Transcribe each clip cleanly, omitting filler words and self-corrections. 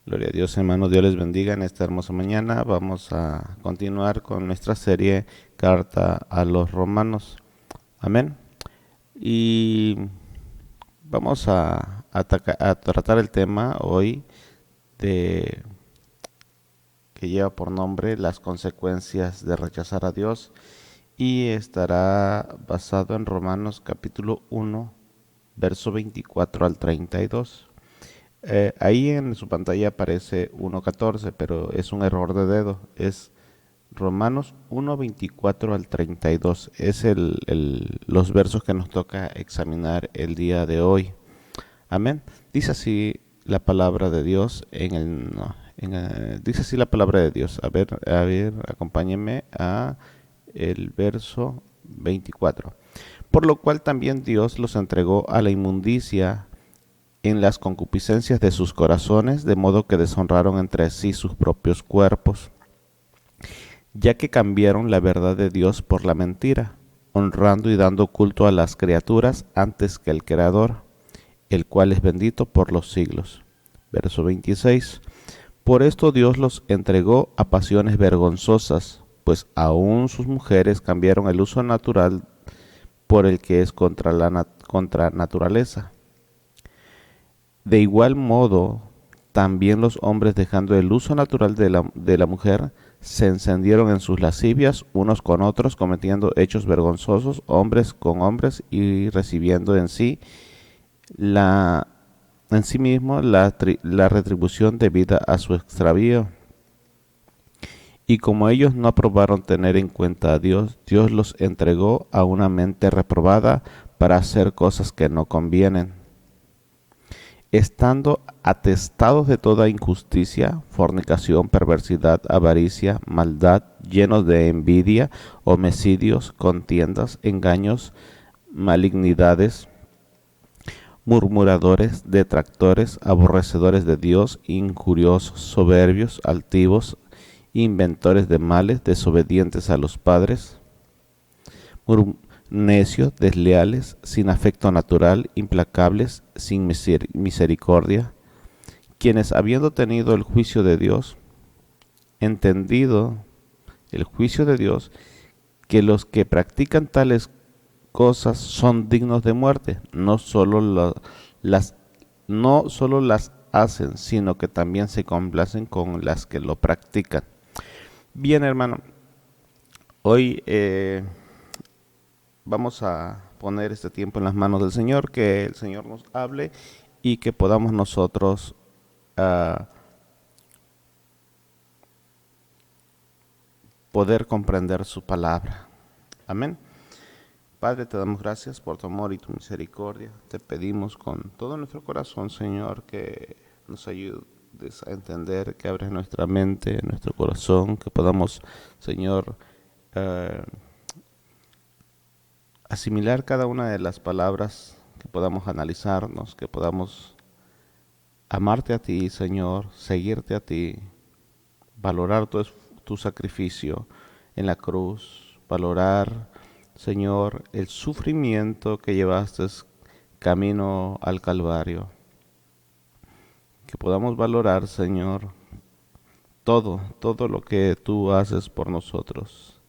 Gloria a Dios, hermano. Dios les bendiga en esta hermosa mañana. Vamos a continuar con nuestra serie Carta a los Romanos. Amén. Y vamos a tratar el tema hoy de que lleva por nombre las consecuencias de rechazar a Dios y estará basado en Romanos capítulo 1, verso 24 al 32. Ahí en su pantalla aparece 1.14, pero es un error de dedo. Es Romanos 1.24 al 32. Es los versos que nos toca examinar el día de hoy. Amén. Dice así la palabra de Dios no, dice así la palabra de Dios. A ver, acompáñenme a el verso 24. Por lo cual también Dios los entregó a la inmundicia en las concupiscencias de sus corazones, de modo que deshonraron entre sí sus propios cuerpos, ya que cambiaron la verdad de Dios por la mentira, honrando y dando culto a las criaturas antes que al Creador, el cual es bendito por los siglos. Verso 26. Por esto Dios los entregó a pasiones vergonzosas, pues aún sus mujeres cambiaron el uso natural por el que es contra naturaleza. De igual modo, también los hombres, dejando el uso natural de la mujer, se encendieron en sus lascivias unos con otros, cometiendo hechos vergonzosos, hombres con hombres, y recibiendo la, en sí mismo la retribución debida a su extravío. Y como ellos no aprobaron tener en cuenta a Dios, Dios los entregó a una mente reprobada para hacer cosas que no convienen, estando atestados de toda injusticia, fornicación, perversidad, avaricia, maldad, llenos de envidia, homicidios, contiendas, engaños, malignidades, murmuradores, detractores, aborrecedores de Dios, injuriosos, soberbios, altivos, inventores de males, desobedientes a los padres, necios, desleales, sin afecto natural, implacables, sin misericordia, quienes habiendo tenido el juicio de Dios, entendido el juicio de Dios, que los que practican tales cosas son dignos de muerte, las, no solo las hacen, sino que también se complacen con las que lo practican. Bien, hermano, hoy vamos a poner este tiempo en las manos del Señor, que el Señor nos hable y que podamos nosotros poder comprender su palabra. Amén. Padre, te damos gracias por tu amor y tu misericordia. Te pedimos con todo nuestro corazón, Señor, que nos ayudes a entender, que abres nuestra mente, nuestro corazón, que podamos, Señor, eh, asimilar cada una de las palabras, que podamos analizarnos, que podamos amarte a ti, Señor, seguirte a ti, valorar tu sacrificio en la cruz, valorar, Señor, el sufrimiento que llevaste camino al Calvario, que podamos valorar, Señor, todo lo que tú haces por nosotros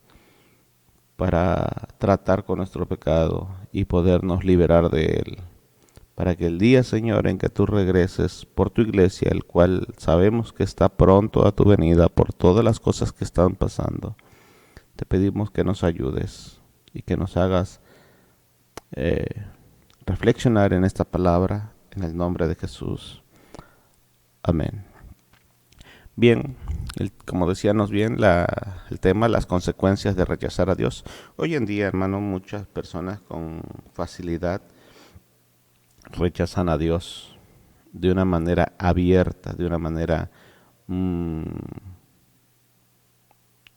para tratar con nuestro pecado y podernos liberar de él. Para que el día, Señor, en que tú regreses por tu iglesia, el cual sabemos que está pronto a tu venida por todas las cosas que están pasando, te pedimos que nos ayudes y que nos hagas reflexionar en esta palabra, en el nombre de Jesús. Amén. Bien, como decíamos bien, el tema, las consecuencias de rechazar a Dios. Hoy en día, hermano, muchas personas con facilidad rechazan a Dios de una manera abierta, de una manera en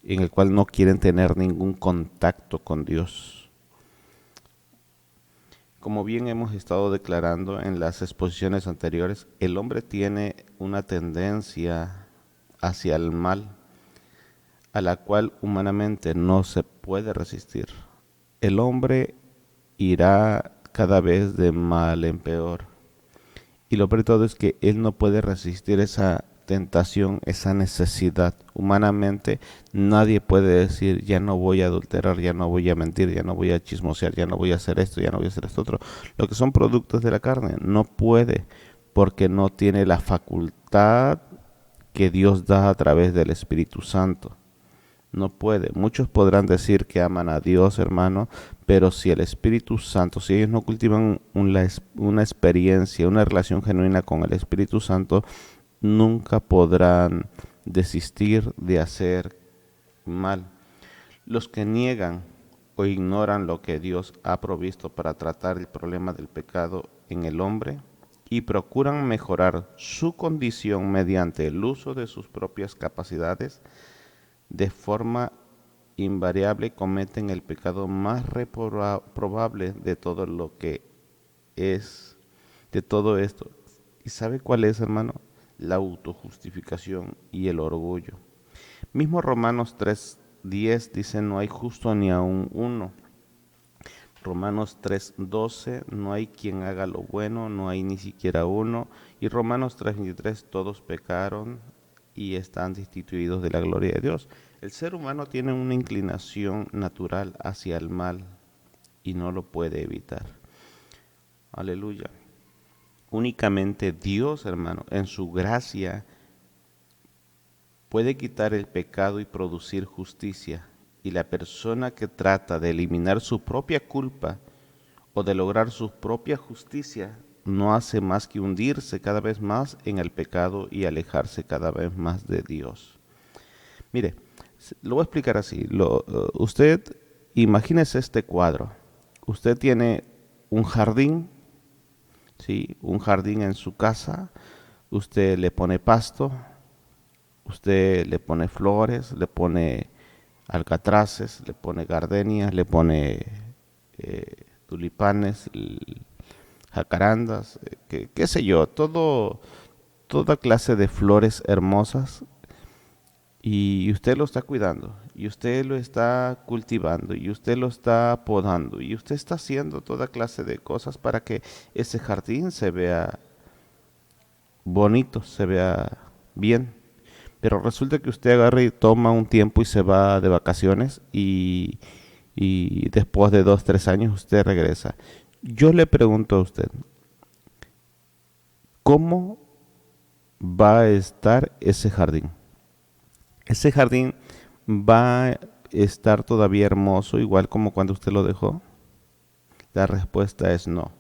el cual no quieren tener ningún contacto con Dios. Como bien hemos estado declarando en las exposiciones anteriores, el hombre tiene una tendencia hacia el mal, a la cual humanamente no se puede resistir. El hombre irá cada vez de mal en peor. Y lo peor de todo es que él no puede resistir esa tentación, esa necesidad. Humanamente nadie puede decir, ya no voy a adulterar, ya no voy a mentir, ya no voy a chismosear, ya no voy a hacer esto, ya no voy a hacer esto otro. Lo que son productos de la carne, no puede, porque no tiene la facultad que Dios da a través del Espíritu Santo. No puede. Muchos podrán decir que aman a Dios, hermano, pero si el Espíritu Santo, si ellos no cultivan una experiencia, una relación genuina con el Espíritu Santo, nunca podrán desistir de hacer mal. Los que niegan o ignoran lo que Dios ha provisto para tratar el problema del pecado en el hombre y procuran mejorar su condición mediante el uso de sus propias capacidades, de forma invariable cometen el pecado más reprobable de todo lo que es, de todo esto. ¿Y sabe cuál es, hermano? La autojustificación y el orgullo. Mismo Romanos 3:10 dice, no hay justo ni aun uno. Romanos 3:12, no hay quien haga lo bueno, no hay ni siquiera uno. Y Romanos 3:23, todos pecaron y están destituidos de la gloria de Dios. El ser humano tiene una inclinación natural hacia el mal y no lo puede evitar. Aleluya. Únicamente Dios, hermano, en su gracia, puede quitar el pecado y producir justicia. Y la persona que trata de eliminar su propia culpa o de lograr su propia justicia no hace más que hundirse cada vez más en el pecado y alejarse cada vez más de Dios. Mire, lo voy a explicar así. Usted, imagínese este cuadro. Usted tiene un jardín, ¿sí? Un jardín en su casa. Usted le pone pasto, usted le pone flores, le pone alcatraces, le pone gardenias, le pone tulipanes, jacarandas, qué sé yo, toda clase de flores hermosas, y usted lo está cuidando, y usted lo está cultivando, y usted lo está podando, y usted está haciendo toda clase de cosas para que ese jardín se vea bonito, se vea bien. Pero resulta que usted agarra y toma un tiempo y se va de vacaciones y después de 2, 3 años usted regresa. Yo le pregunto a usted, ¿cómo va a estar ese jardín? ¿Ese jardín va a estar todavía hermoso, igual como cuando usted lo dejó? La respuesta es no.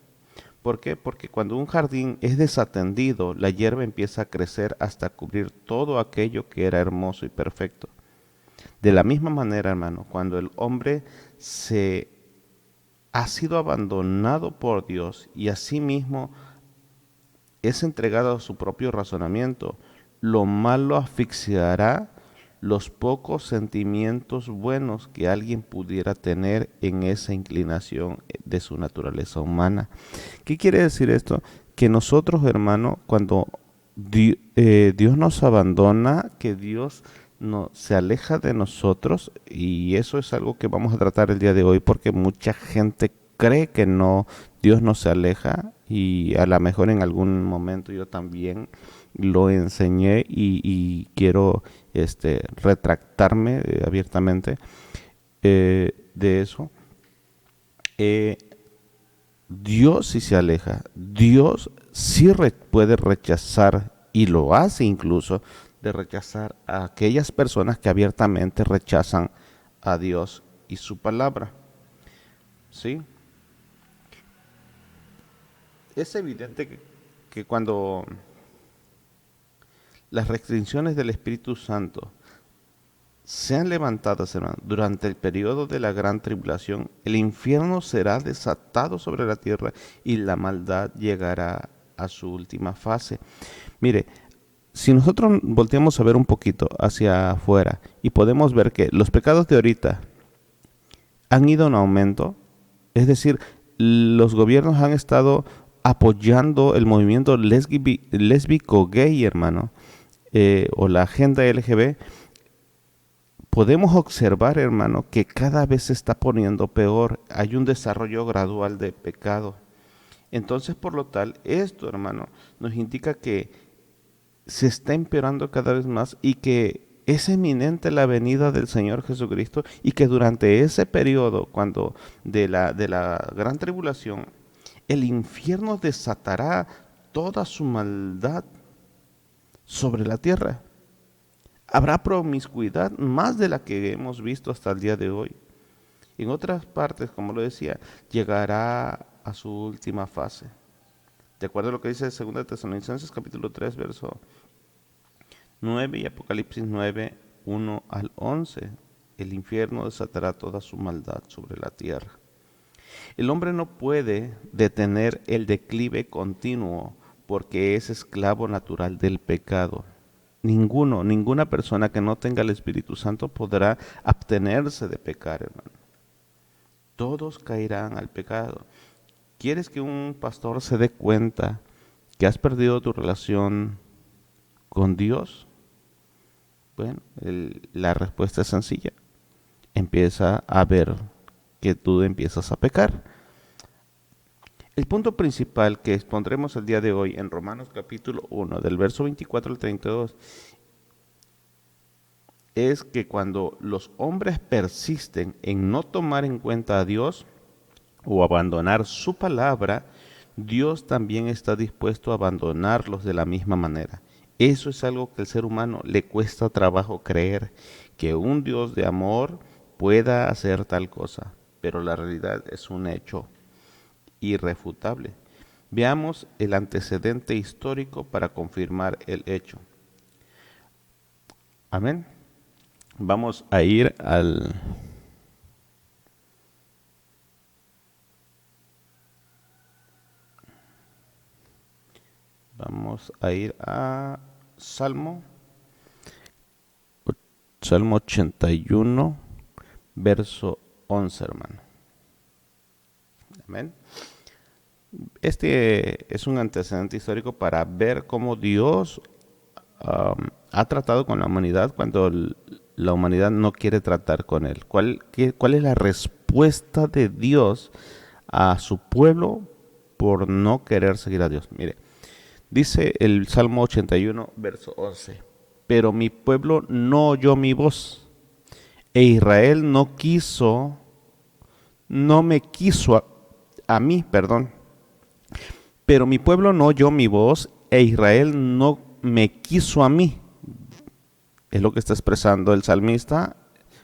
¿Por qué? Porque cuando un jardín es desatendido, la hierba empieza a crecer hasta cubrir todo aquello que era hermoso y perfecto. De la misma manera, hermano, cuando el hombre se ha sido abandonado por Dios y asimismo es entregado a su propio razonamiento, lo malo asfixiará los pocos sentimientos buenos que alguien pudiera tener en esa inclinación de su naturaleza humana. ¿Qué quiere decir esto? Que nosotros, hermano, cuando Dios nos abandona, que Dios no, se aleja de nosotros, y eso es algo que vamos a tratar el día de hoy, porque mucha gente cree que no, Dios no se aleja, y a lo mejor en algún momento yo también lo enseñé y quiero retractarme abiertamente de eso. Eh, Dios sí se aleja, Dios sí puede rechazar, y lo hace incluso, de rechazar a aquellas personas que abiertamente rechazan a Dios y su palabra. ¿Sí? Es evidente que cuando las restricciones del Espíritu Santo sean levantadas, hermano, durante el periodo de la gran tribulación, el infierno será desatado sobre la tierra y la maldad llegará a su última fase. Mire, si nosotros volteamos a ver un poquito hacia afuera y podemos ver que los pecados de ahorita han ido en aumento, es decir, los gobiernos han estado apoyando el movimiento lésbico gay, hermano, o la agenda LGB. Podemos observar, hermano, que cada vez se está poniendo peor. Hay un desarrollo gradual de pecado. Entonces, por lo tal, esto, hermano, nos indica que se está empeorando cada vez más y que es eminente la venida del Señor Jesucristo y que durante ese periodo, cuando de la gran tribulación, el infierno desatará toda su maldad sobre la tierra. Habrá promiscuidad más de la que hemos visto hasta el día de hoy. En otras partes, como lo decía, llegará a su última fase. De acuerdo a lo que dice 2 Tesalonicenses capítulo 3, verso 9 y Apocalipsis 9, 1 al 11. El infierno desatará toda su maldad sobre la tierra. El hombre no puede detener el declive continuo porque es esclavo natural del pecado. Ninguna persona que no tenga el Espíritu Santo podrá abstenerse de pecar, hermano. Todos caerán al pecado. ¿Quieres que un pastor se dé cuenta que has perdido tu relación con Dios? Bueno, la respuesta es sencilla. Empieza a ver que tú empiezas a pecar. El punto principal que expondremos el día de hoy en Romanos capítulo 1, del verso 24 al 32, es que cuando los hombres persisten en no tomar en cuenta a Dios o abandonar su palabra, Dios también está dispuesto a abandonarlos de la misma manera. Eso es algo que al ser humano le cuesta trabajo creer, que un Dios de amor pueda hacer tal cosa, pero la realidad es un hecho irrefutable. Veamos el antecedente histórico para confirmar el hecho. Amén. Vamos a ir a Salmo 81, verso 11, hermano. Amén. Este es un antecedente histórico para ver cómo Dios ha tratado con la humanidad cuando la humanidad no quiere tratar con él. ¿Cuál es la respuesta de Dios a su pueblo por no querer seguir a Dios? Mire, dice el Salmo 81, verso 11, pero mi pueblo no oyó mi voz, e Israel no me quiso a mí, perdón. Pero mi pueblo no oyó mi voz, e Israel no me quiso a mí. Es lo que está expresando el salmista,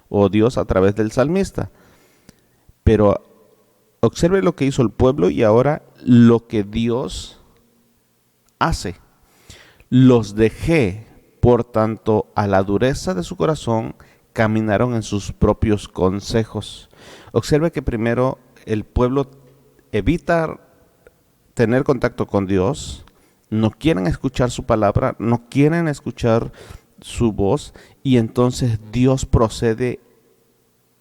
o Dios a través del salmista. Pero observe lo que hizo el pueblo y ahora lo que Dios hace. Los dejé, por tanto, a la dureza de su corazón, caminaron en sus propios consejos. Observe que primero el pueblo evita tener contacto con Dios, no quieren escuchar su palabra, no quieren escuchar su voz, y entonces Dios procede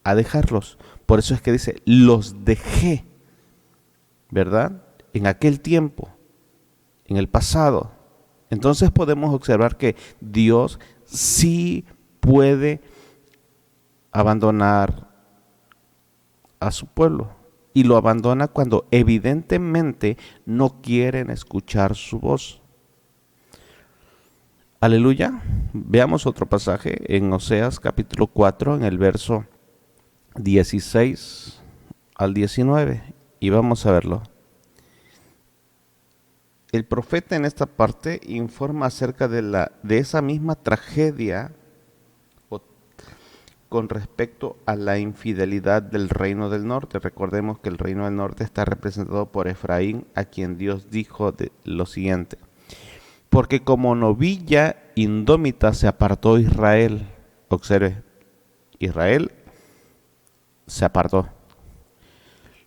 a dejarlos. Por eso es que dice, los dejé, ¿verdad? En aquel tiempo, en el pasado. Entonces podemos observar que Dios sí puede abandonar a su pueblo, y lo abandona cuando evidentemente no quieren escuchar su voz. Aleluya. Veamos otro pasaje en Oseas capítulo 4, en el verso 16 al 19, y vamos a verlo. El profeta en esta parte informa acerca de esa misma tragedia con respecto a la infidelidad del reino del norte. Recordemos que el reino del norte está representado por Efraín, a quien Dios dijo lo siguiente: porque como novilla indómita se apartó Israel. Observe, Israel se apartó.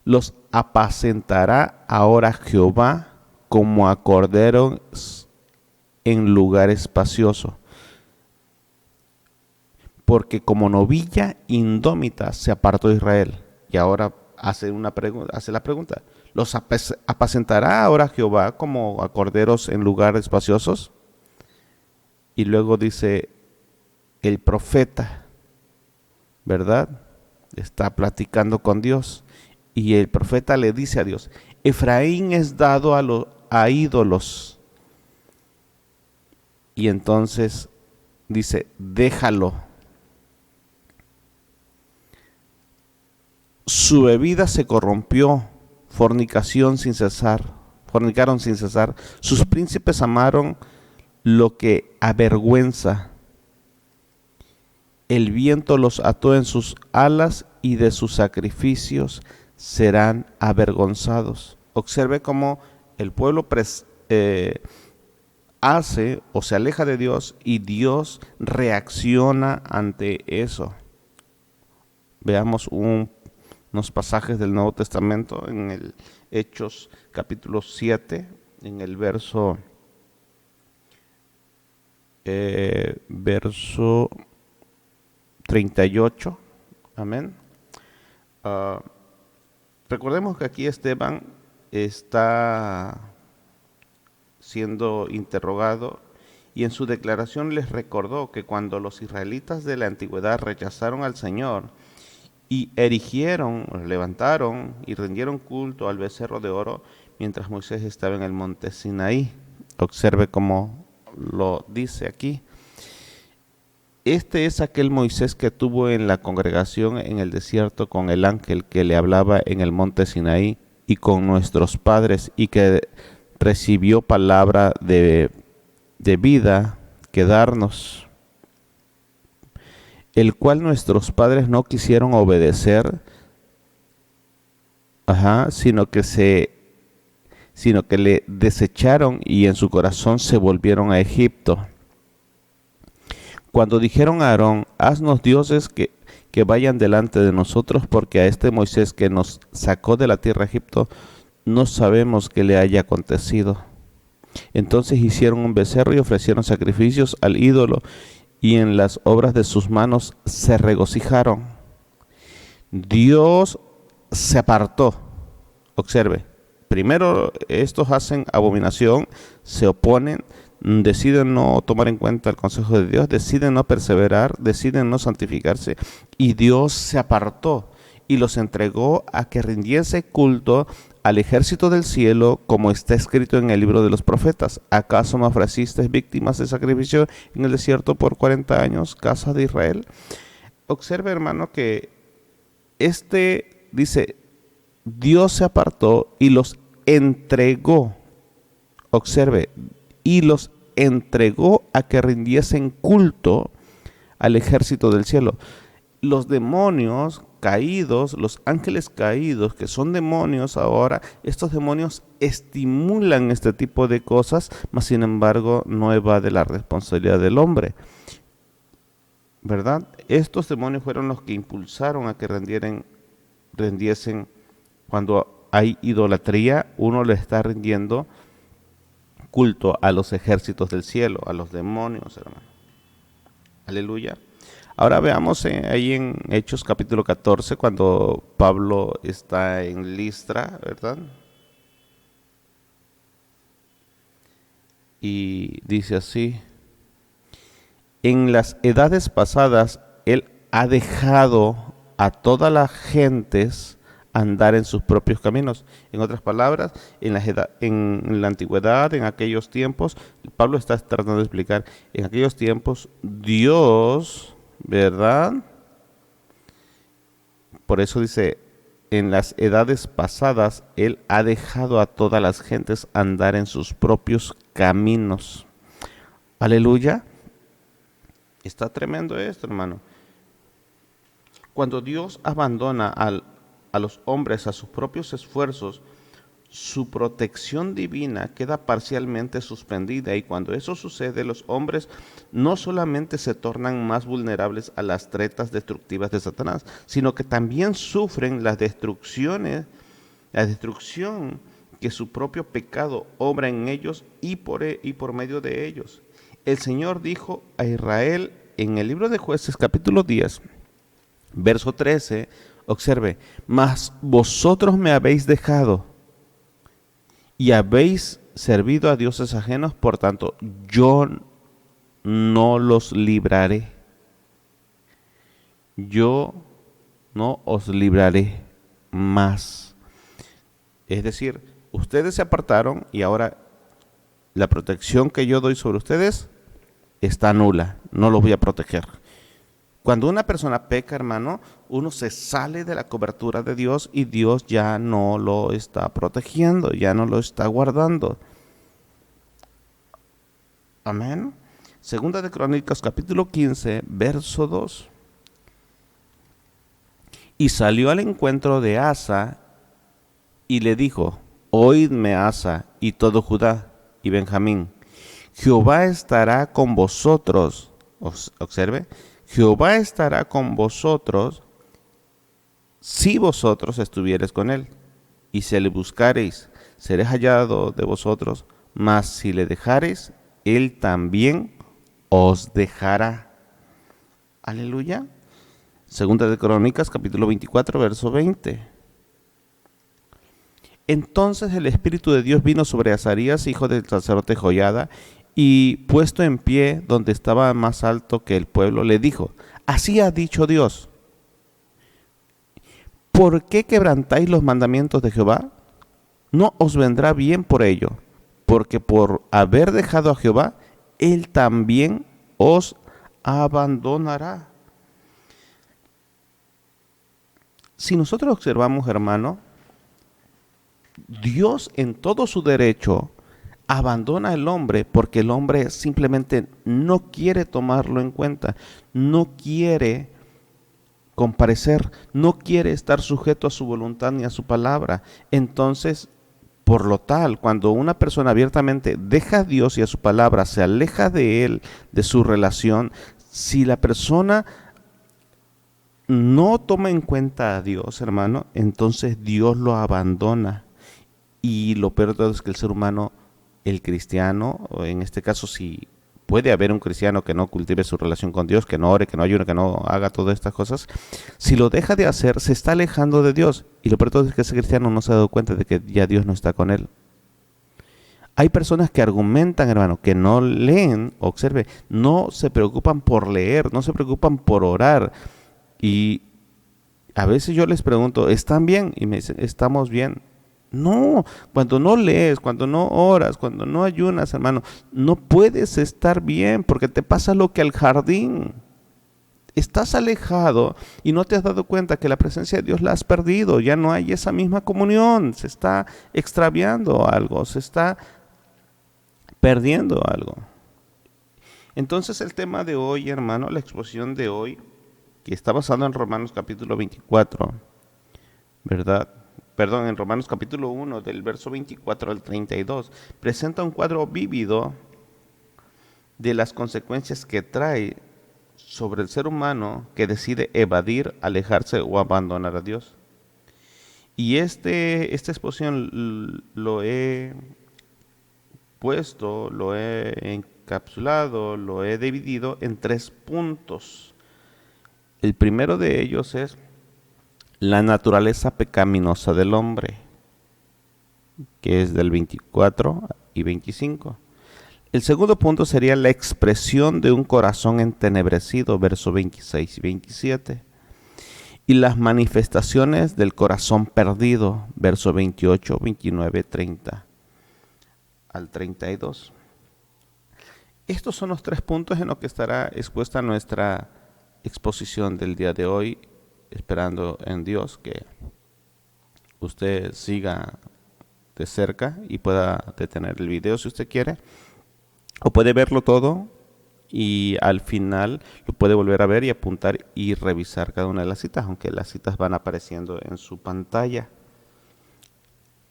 Los apacentará ahora Jehová como a corderos en lugar espacioso. Porque como novilla indómita se apartó Israel. Y ahora hace la pregunta: ¿los apacentará ahora Jehová como a corderos en lugares espaciosos? Y luego dice el profeta, ¿verdad? Está platicando con Dios, y el profeta le dice a Dios: Efraín es dado a ídolos, Y entonces dice, déjalo. Su bebida se corrompió, fornicaron sin cesar. Sus príncipes amaron lo que avergüenza. El viento los ató en sus alas y de sus sacrificios serán avergonzados. Observe cómo el pueblo hace o se aleja de Dios y Dios reacciona ante eso. Veamos unos pasajes del Nuevo Testamento en el Hechos capítulo 7, en el verso 38. Amén. Recordemos que aquí Esteban está siendo interrogado y en su declaración les recordó que cuando los israelitas de la antigüedad rechazaron al Señor y levantaron y rindieron culto al becerro de oro mientras Moisés estaba en el monte Sinaí. Observe cómo lo dice aquí. Este es aquel Moisés que tuvo en la congregación en el desierto con el ángel que le hablaba en el monte Sinaí y con nuestros padres, y que recibió palabra de vida que darnos, el cual nuestros padres no quisieron obedecer, sino que le desecharon y en su corazón se volvieron a Egipto. Cuando dijeron a Aarón, haznos dioses que vayan delante de nosotros, porque a este Moisés que nos sacó de la tierra de Egipto, no sabemos qué le haya acontecido. Entonces hicieron un becerro y ofrecieron sacrificios al ídolo, y en las obras de sus manos se regocijaron. Dios se apartó. Observe, primero estos hacen abominación, se oponen, deciden no tomar en cuenta el consejo de Dios, deciden no perseverar, deciden no santificarse, y Dios se apartó y los entregó a que rindiese culto al ejército del cielo, como está escrito en el libro de los profetas. ¿Acaso me ofrecisteis víctimas de sacrificio en el desierto por 40 años, casa de Israel? Observe, hermano, que dice, Dios se apartó y los entregó. Observe, y los entregó a que rindiesen culto al ejército del cielo. Los demonios caídos, los ángeles caídos, que son demonios ahora, estos demonios estimulan este tipo de cosas, mas sin embargo no evade la responsabilidad del hombre, ¿verdad? Estos demonios fueron los que impulsaron a que rindiesen. Cuando hay idolatría, uno le está rindiendo culto a los ejércitos del cielo, a los demonios, hermano. Aleluya. Ahora veamos ahí en Hechos capítulo 14, cuando Pablo está en Listra, ¿verdad? Y dice así: en las edades pasadas, él ha dejado a todas las gentes andar en sus propios caminos. En otras palabras, en la antigüedad, en aquellos tiempos, Pablo está tratando de explicar, en aquellos tiempos Dios, ¿verdad? Por eso dice, en las edades pasadas, él ha dejado a todas las gentes andar en sus propios caminos. Aleluya. Está tremendo esto, hermano. Cuando Dios abandona a los hombres a sus propios esfuerzos, su protección divina queda parcialmente suspendida, y cuando eso sucede, los hombres no solamente se tornan más vulnerables a las tretas destructivas de Satanás, sino que también sufren la destrucción que su propio pecado obra en ellos y por medio de ellos. El Señor dijo a Israel en el libro de Jueces capítulo 10, verso 13, observe, mas vosotros me habéis dejado y habéis servido a dioses ajenos, por tanto, yo no los libraré. Yo no os libraré más. Es decir, ustedes se apartaron y ahora la protección que yo doy sobre ustedes está nula, no los voy a proteger. Cuando una persona peca, hermano, uno se sale de la cobertura de Dios y Dios ya no lo está protegiendo, ya no lo está guardando. Amén. Segunda de Crónicas, capítulo 15, verso 2. Y salió al encuentro de Asa y le dijo: oídme, Asa, y todo Judá y Benjamín, Jehová estará con vosotros. Observe, Jehová estará con vosotros si vosotros estuviereis con él, y si le buscareis, seré hallado de vosotros, mas si le dejareis, él también os dejará. Aleluya. Segunda de Crónicas, capítulo 24, verso 20. Entonces el Espíritu de Dios vino sobre Azarías, hijo del sacerdote Joiada, y puesto en pie donde estaba más alto que el pueblo, le dijo: así ha dicho Dios, ¿por qué quebrantáis los mandamientos de Jehová? No os vendrá bien por ello, porque por haber dejado a Jehová, él también os abandonará. Si nosotros observamos, hermano, Dios en todo su derecho abandona al hombre porque el hombre simplemente no quiere tomarlo en cuenta, no quiere comparecer, no quiere estar sujeto a su voluntad ni a su palabra. Entonces, por lo tal, cuando una persona abiertamente deja a Dios y a su palabra, se aleja de él, de su relación, si la persona no toma en cuenta a Dios, hermano, entonces Dios lo abandona. Y lo peor de todo es que el ser humano, el cristiano, o en este caso, si puede haber un cristiano que no cultive su relación con Dios, que no ore, que no ayune, que no haga todas estas cosas, si lo deja de hacer, se está alejando de Dios. Y lo peor de todo es que ese cristiano no se ha dado cuenta de que ya Dios no está con él. Hay personas que argumentan, hermano, que no leen, observe, no se preocupan por leer, no se preocupan por orar. Y a veces yo les pregunto, ¿están bien? Y me dicen, estamos bien. No, cuando no lees, cuando no oras, cuando no ayunas, hermano, no puedes estar bien porque te pasa lo que al jardín. Estás alejado y no te has dado cuenta que la presencia de Dios la has perdido. Ya no hay esa misma comunión. Se está extraviando algo, se está perdiendo algo. Entonces el tema de hoy, hermano, la exposición de hoy, que está basado en Romanos capítulo 24, ¿verdad? Perdón, en Romanos capítulo 1, del verso 24 al 32, presenta un cuadro vívido de las consecuencias que trae sobre el ser humano que decide evadir, alejarse o abandonar a Dios. Y esta exposición lo he puesto, lo he encapsulado, lo he dividido en 3 puntos. El primero de ellos es la naturaleza pecaminosa del hombre, que es del 24 y 25. El segundo punto sería la expresión de un corazón entenebrecido, versos 26 y 27. Y las manifestaciones del corazón perdido, versos 28, 29, 30 al 32. Estos son los 3 puntos en los que estará expuesta nuestra exposición del día de hoy, esperando en Dios que usted siga de cerca y pueda detener el video si usted quiere, o puede verlo todo y al final lo puede volver a ver y apuntar y revisar cada una de las citas, aunque las citas van apareciendo en su pantalla.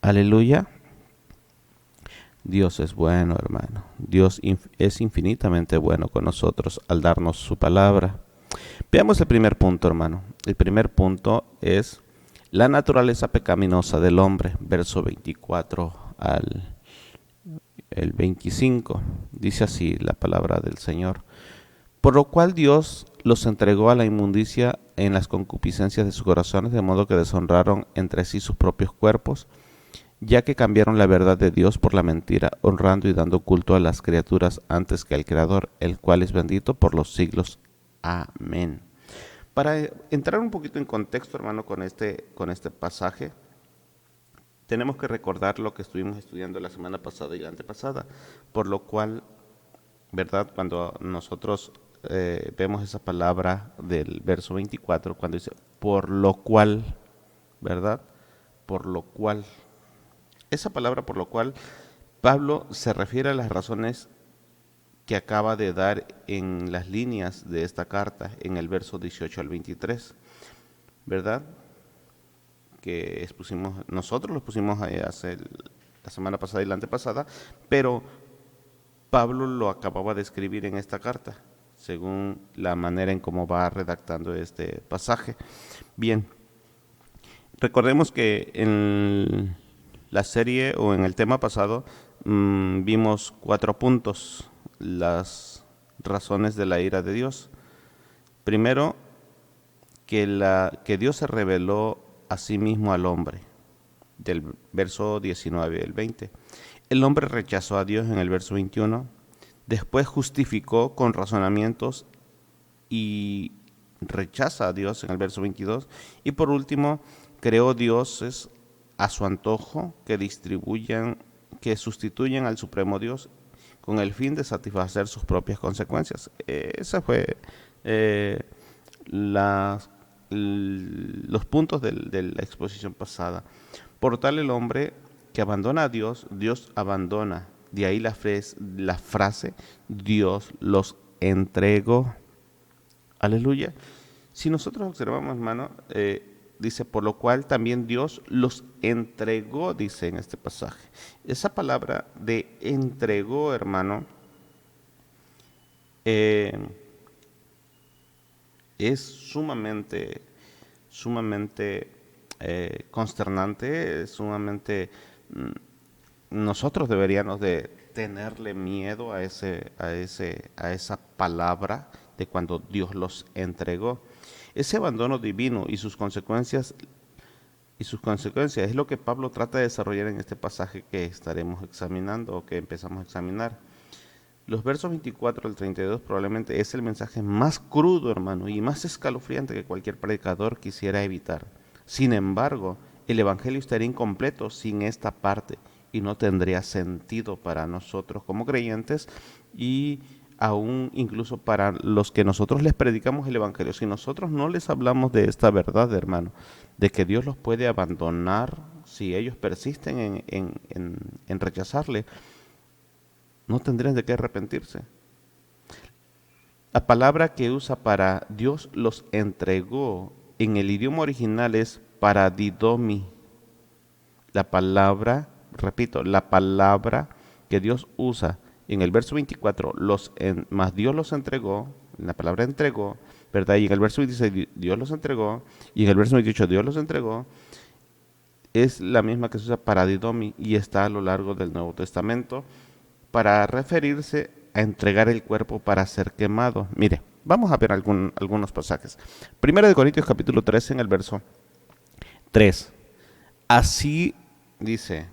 Aleluya. Dios es bueno, hermano. Dios es infinitamente bueno con nosotros al darnos su palabra. Veamos el primer punto, hermano. El primer punto es la naturaleza pecaminosa del hombre, verso 24 al el 25. Dice así la palabra del Señor. Por lo cual Dios los entregó a la inmundicia en las concupiscencias de sus corazones, de modo que deshonraron entre sí sus propios cuerpos, ya que cambiaron la verdad de Dios por la mentira, honrando y dando culto a las criaturas antes que al Creador, el cual es bendito por los siglos. Amén. Para entrar un poquito en contexto, hermano, con este pasaje, tenemos que recordar lo que estuvimos estudiando la semana pasada y la antepasada, por lo cual ¿verdad? Cuando nosotros vemos esa palabra del verso 24, cuando dice, por lo cual, ¿verdad? Por lo cual. Esa palabra por lo cual, Pablo se refiere a las razones que acaba de dar en las líneas de esta carta, en el verso 18 al 23, ¿verdad? Que expusimos, nosotros los pusimos la semana pasada y la antepasada, pero Pablo lo acababa de escribir en esta carta, según la manera en cómo va redactando este pasaje. Bien, recordemos que en la serie o en el tema pasado vimos 4 puntos, las razones de la ira de Dios. Primero, que Dios se reveló a sí mismo al hombre, del verso 19 al 20. El hombre rechazó a Dios en el verso 21, después justificó con razonamientos y rechaza a Dios en el verso 22, y por último, creó dioses a su antojo que sustituyen al supremo Dios con el fin de satisfacer sus propias consecuencias. Esa fue los puntos de la exposición pasada. Por tal el hombre que abandona a Dios, Dios abandona. De ahí la frase, Dios los entregó. Aleluya. Si nosotros observamos, hermano, dice, por lo cual también Dios los entregó, dice en este pasaje. Esa palabra de entregó, hermano, es sumamente consternante, sumamente nosotros deberíamos de tenerle miedo a esa palabra de cuando Dios los entregó. Ese abandono divino y sus consecuencias es lo que Pablo trata de desarrollar en este pasaje que estaremos examinando o que empezamos a examinar. Los versos 24 al 32 probablemente es el mensaje más crudo, hermano, y más escalofriante que cualquier predicador quisiera evitar. Sin embargo, el evangelio estaría incompleto sin esta parte y no tendría sentido para nosotros como creyentes y aún incluso para los que nosotros les predicamos el evangelio. Si nosotros no les hablamos de esta verdad, hermano, de que Dios los puede abandonar si ellos persisten en rechazarle, no tendrían de qué arrepentirse. La palabra que usa para Dios los entregó en el idioma original es paradidomi. La palabra, repito, la palabra que Dios usa en el verso 24, más Dios los entregó, la palabra entregó, ¿verdad? Y en el verso 26 Dios los entregó, y en el verso 28 Dios los entregó, es la misma que se usa paradidomi y está a lo largo del Nuevo Testamento para referirse a entregar el cuerpo para ser quemado. Mire, vamos a ver algunos pasajes. Primero de Corintios capítulo 13 en el verso 3. Así dice,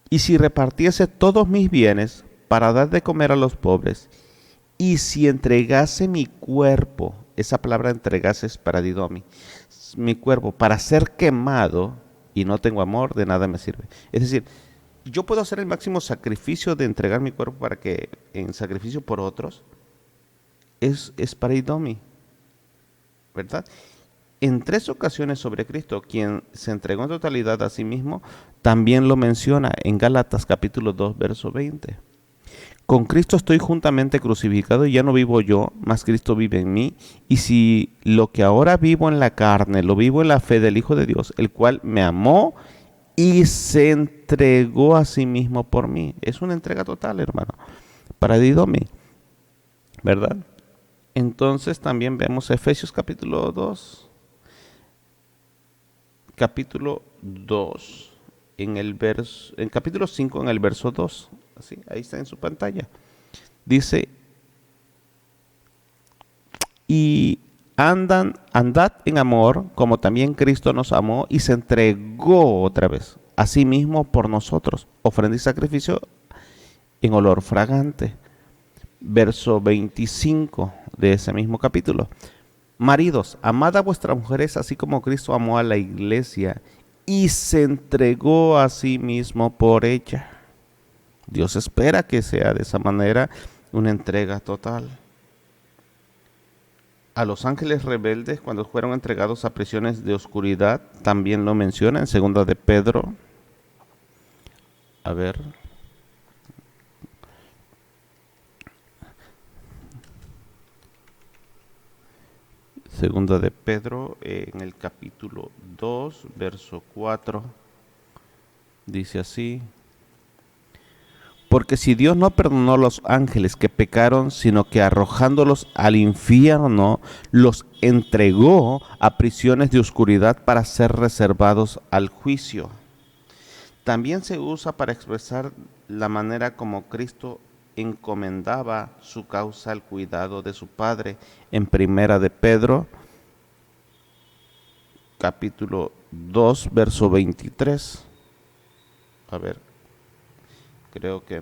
y si repartiese todos mis bienes para dar de comer a los pobres, y si entregase mi cuerpo, esa palabra entregase es paradidomi, mi cuerpo para ser quemado y no tengo amor, de nada me sirve. Es decir, yo puedo hacer el máximo sacrificio de entregar mi cuerpo para que en sacrificio por otros, es paradidomi, ¿verdad? En 3 ocasiones sobre Cristo, quien se entregó en totalidad a sí mismo, también lo menciona en Gálatas capítulo 2, verso 20. Con Cristo estoy juntamente crucificado y ya no vivo yo, mas Cristo vive en mí. Y si lo que ahora vivo en la carne, lo vivo en la fe del Hijo de Dios, el cual me amó y se entregó a sí mismo por mí. Es una entrega total, hermano. Paradidomi, ¿verdad? Entonces también vemos Efesios capítulo 2. Capítulo 2, en capítulo 5, en el verso 2. Así, ahí está en su pantalla. Dice, y andad en amor, como también Cristo nos amó y se entregó otra vez a sí mismo por nosotros, ofrenda y sacrificio en olor fragante. Verso 25 de ese mismo capítulo. Maridos, amad a vuestras mujeres así como Cristo amó a la iglesia y se entregó a sí mismo por ella. Dios espera que sea de esa manera una entrega total. A los ángeles rebeldes, cuando fueron entregados a prisiones de oscuridad, también lo menciona en 2 de Pedro. A ver. Segunda de Pedro, en el capítulo 2, verso 4, dice así: porque si Dios no perdonó a los ángeles que pecaron, sino que arrojándolos al infierno, los entregó a prisiones de oscuridad para ser reservados al juicio. También se usa para expresar la manera como Cristo encomendaba su causa al cuidado de su Padre. En 1 de Pedro, capítulo 2, verso 23. A ver, creo que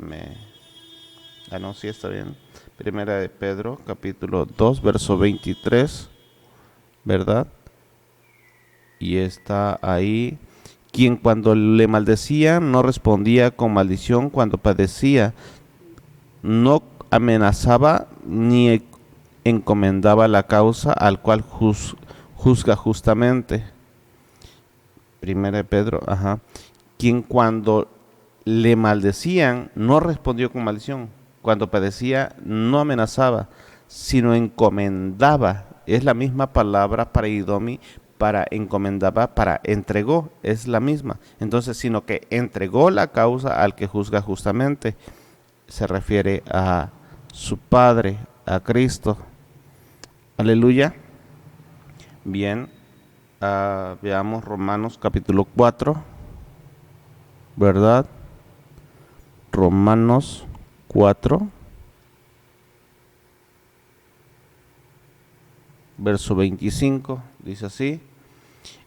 no, sí está bien. 1 de Pedro, capítulo 2, verso 23, ¿verdad? Y está ahí: quien cuando le maldecían no respondía con maldición cuando padecía, no amenazaba ni encomendaba la causa al cual juzga justamente. 1 de Pedro, quien cuando le maldecían no respondió con maldición, cuando padecía no amenazaba, sino encomendaba. Es la misma palabra para idomi, para encomendaba, para entregó, es la misma. Entonces, sino que entregó la causa al que juzga justamente. Se refiere a su Padre, a Cristo. Aleluya. Bien, veamos Romanos capítulo 4, ¿verdad? Romanos 4, verso 25, dice así: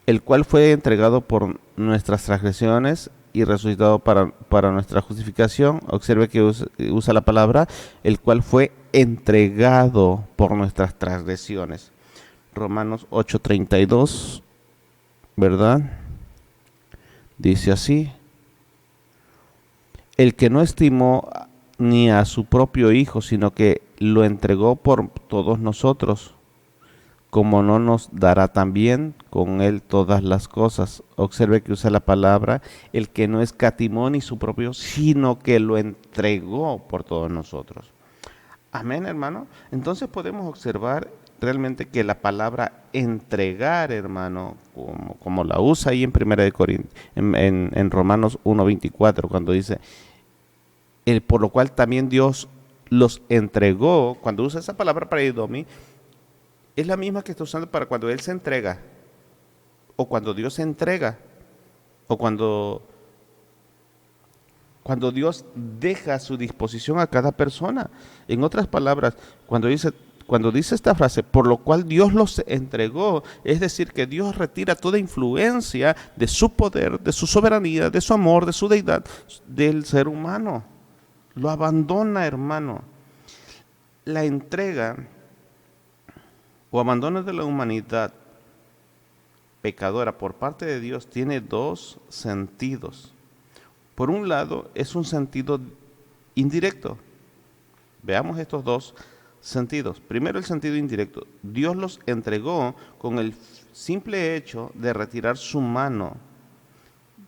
el cual fue entregado por nuestras transgresiones y resucitado para nuestra justificación. Observe que usa la palabra el cual fue entregado por nuestras transgresiones. Romanos 8:32, ¿verdad? Dice así: el que no estimó ni a su propio Hijo, sino que lo entregó por todos nosotros, como no nos dará también con él todas las cosas. Observe que usa la palabra el que no escatimó ni su propio, sino que lo entregó por todos nosotros. Amén, hermano. Entonces podemos observar realmente que la palabra entregar, hermano, como la usa ahí en 1 de Corintios, en Romanos 1:24, cuando dice por lo cual también Dios los entregó. Cuando usa esa palabra para idomi, es la misma que está usando para cuando Él se entrega, o cuando Dios se entrega, o cuando Dios deja a su disposición a cada persona. En otras palabras, cuando dice esta frase, por lo cual Dios los entregó, es decir, que Dios retira toda influencia de su poder, de su soberanía, de su amor, de su deidad, del ser humano. Lo abandona, hermano. La entrega o abandono de la humanidad pecadora por parte de Dios tiene dos sentidos. Por un lado, es un sentido indirecto. Veamos estos dos sentidos. Primero, el sentido indirecto. Dios los entregó con el simple hecho de retirar su mano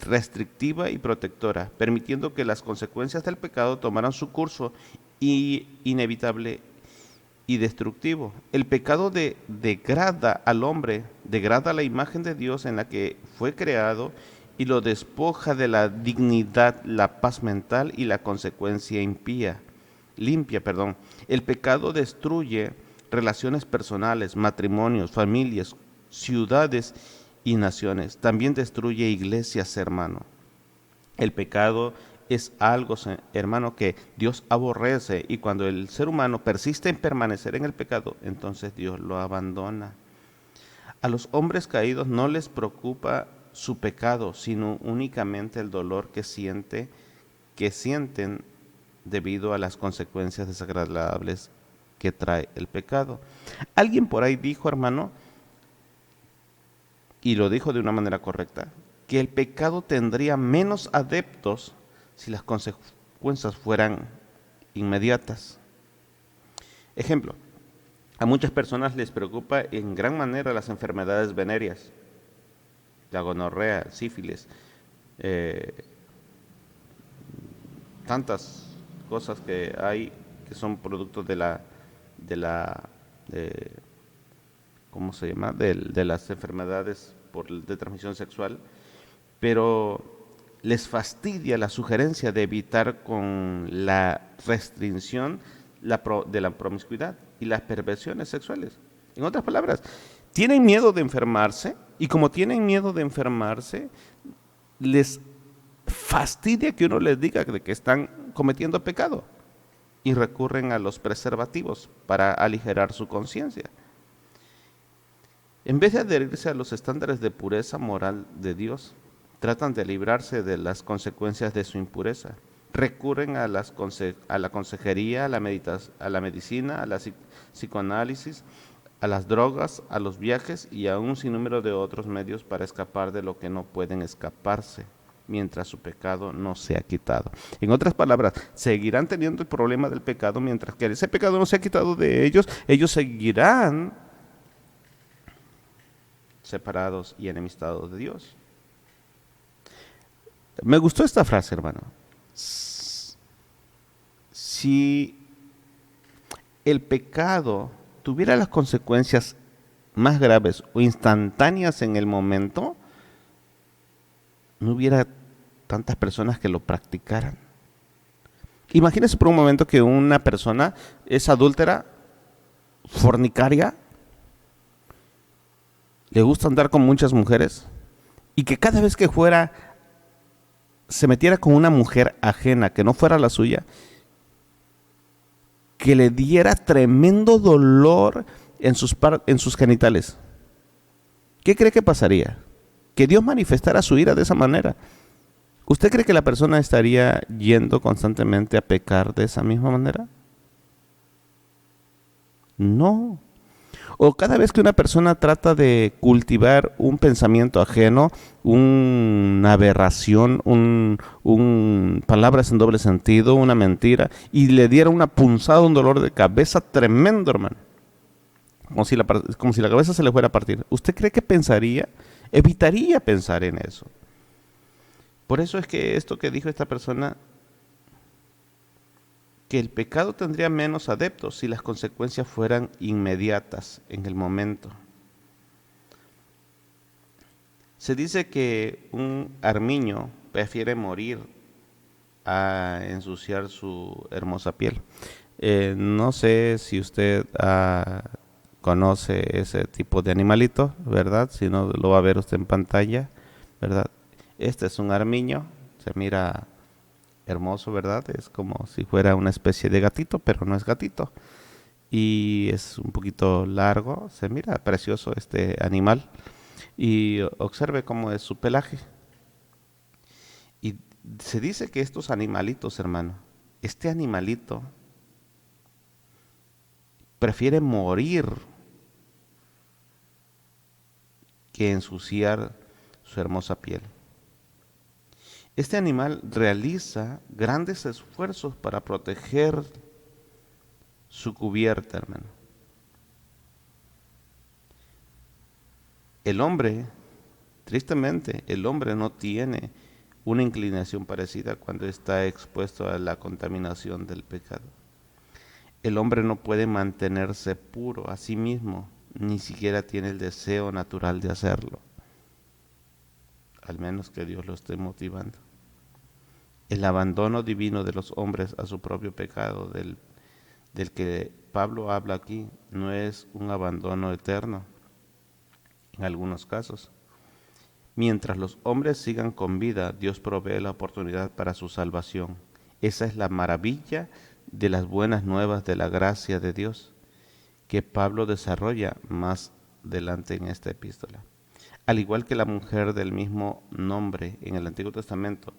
restrictiva y protectora, permitiendo que las consecuencias del pecado tomaran su curso inevitable y destructivo. El pecado degrada al hombre, degrada la imagen de Dios en la que fue creado y lo despoja de la dignidad, la paz mental y la consecuencia limpia. El pecado destruye relaciones personales, matrimonios, familias, ciudades y naciones. También destruye iglesias, hermano. El pecado es algo, hermano, que Dios aborrece, y cuando el ser humano persiste en permanecer en el pecado, entonces Dios lo abandona. A los hombres caídos no les preocupa su pecado, sino únicamente el dolor que sienten debido a las consecuencias desagradables que trae el pecado. Alguien por ahí dijo, hermano, y lo dijo de una manera correcta, que el pecado tendría menos adeptos si las consecuencias fueran inmediatas. Ejemplo, a muchas personas les preocupa en gran manera las enfermedades venéreas, la gonorrea, sífilis, eh, tantas cosas que hay que son productos de la, de- ¿cómo se llama? De las enfermedades de transmisión sexual, pero les fastidia la sugerencia de evitar con la restricción de la promiscuidad y las perversiones sexuales. En otras palabras, tienen miedo de enfermarse y como tienen miedo de enfermarse, les fastidia que uno les diga de que están cometiendo pecado y recurren a los preservativos para aligerar su conciencia. En vez de adherirse a los estándares de pureza moral de Dios, tratan de librarse de las consecuencias de su impureza. Recurren a la consejería, a la medicina, a la psicoanálisis, a las drogas, a los viajes y a un sinnúmero de otros medios para escapar de lo que no pueden escaparse mientras su pecado no sea quitado. En otras palabras, seguirán teniendo el problema del pecado mientras que ese pecado no sea quitado de ellos, ellos seguirán separados y enemistados de Dios. Me gustó esta frase, hermano. Si el pecado tuviera las consecuencias más graves o instantáneas en el momento, no hubiera tantas personas que lo practicaran. Imagínese por un momento que una persona es adúltera, fornicaria, le gusta andar con muchas mujeres y que cada vez que se metiera con una mujer ajena que no fuera la suya, que le diera tremendo dolor en sus genitales. ¿Qué cree que pasaría? Que Dios manifestara su ira de esa manera. ¿Usted cree que la persona estaría yendo constantemente a pecar de esa misma manera? No. O cada vez que una persona trata de cultivar un pensamiento ajeno, una aberración, palabras en doble sentido, una mentira, y le diera una punzada, un dolor de cabeza tremendo, hermano. Como si la cabeza se le fuera a partir. ¿Usted cree que pensaría? Evitaría pensar en eso. Por eso es que esto que dijo esta persona, que el pecado tendría menos adeptos si las consecuencias fueran inmediatas en el momento. Se dice que un armiño prefiere morir a ensuciar su hermosa piel. No sé si usted conoce ese tipo de animalito, ¿verdad? Si no, lo va a ver usted en pantalla, ¿verdad? Este es un armiño, se mira hermoso, ¿verdad? Es como si fuera una especie de gatito, pero no es gatito. Y es un poquito largo, se mira precioso este animal. Y observe cómo es su pelaje. Y se dice que estos animalitos, hermano, este animalito prefiere morir que ensuciar su hermosa piel. Este animal realiza grandes esfuerzos para proteger su cubierta, hermano. El hombre, tristemente, el hombre no tiene una inclinación parecida cuando está expuesto a la contaminación del pecado. El hombre no puede mantenerse puro a sí mismo, ni siquiera tiene el deseo natural de hacerlo, al menos que Dios lo esté motivando. El abandono divino de los hombres a su propio pecado, del que Pablo habla aquí, no es un abandono eterno en algunos casos. Mientras los hombres sigan con vida, Dios provee la oportunidad para su salvación. Esa es la maravilla de las buenas nuevas de la gracia de Dios, que Pablo desarrolla más adelante en esta epístola. Al igual que la mujer del mismo nombre en el Antiguo Testamento,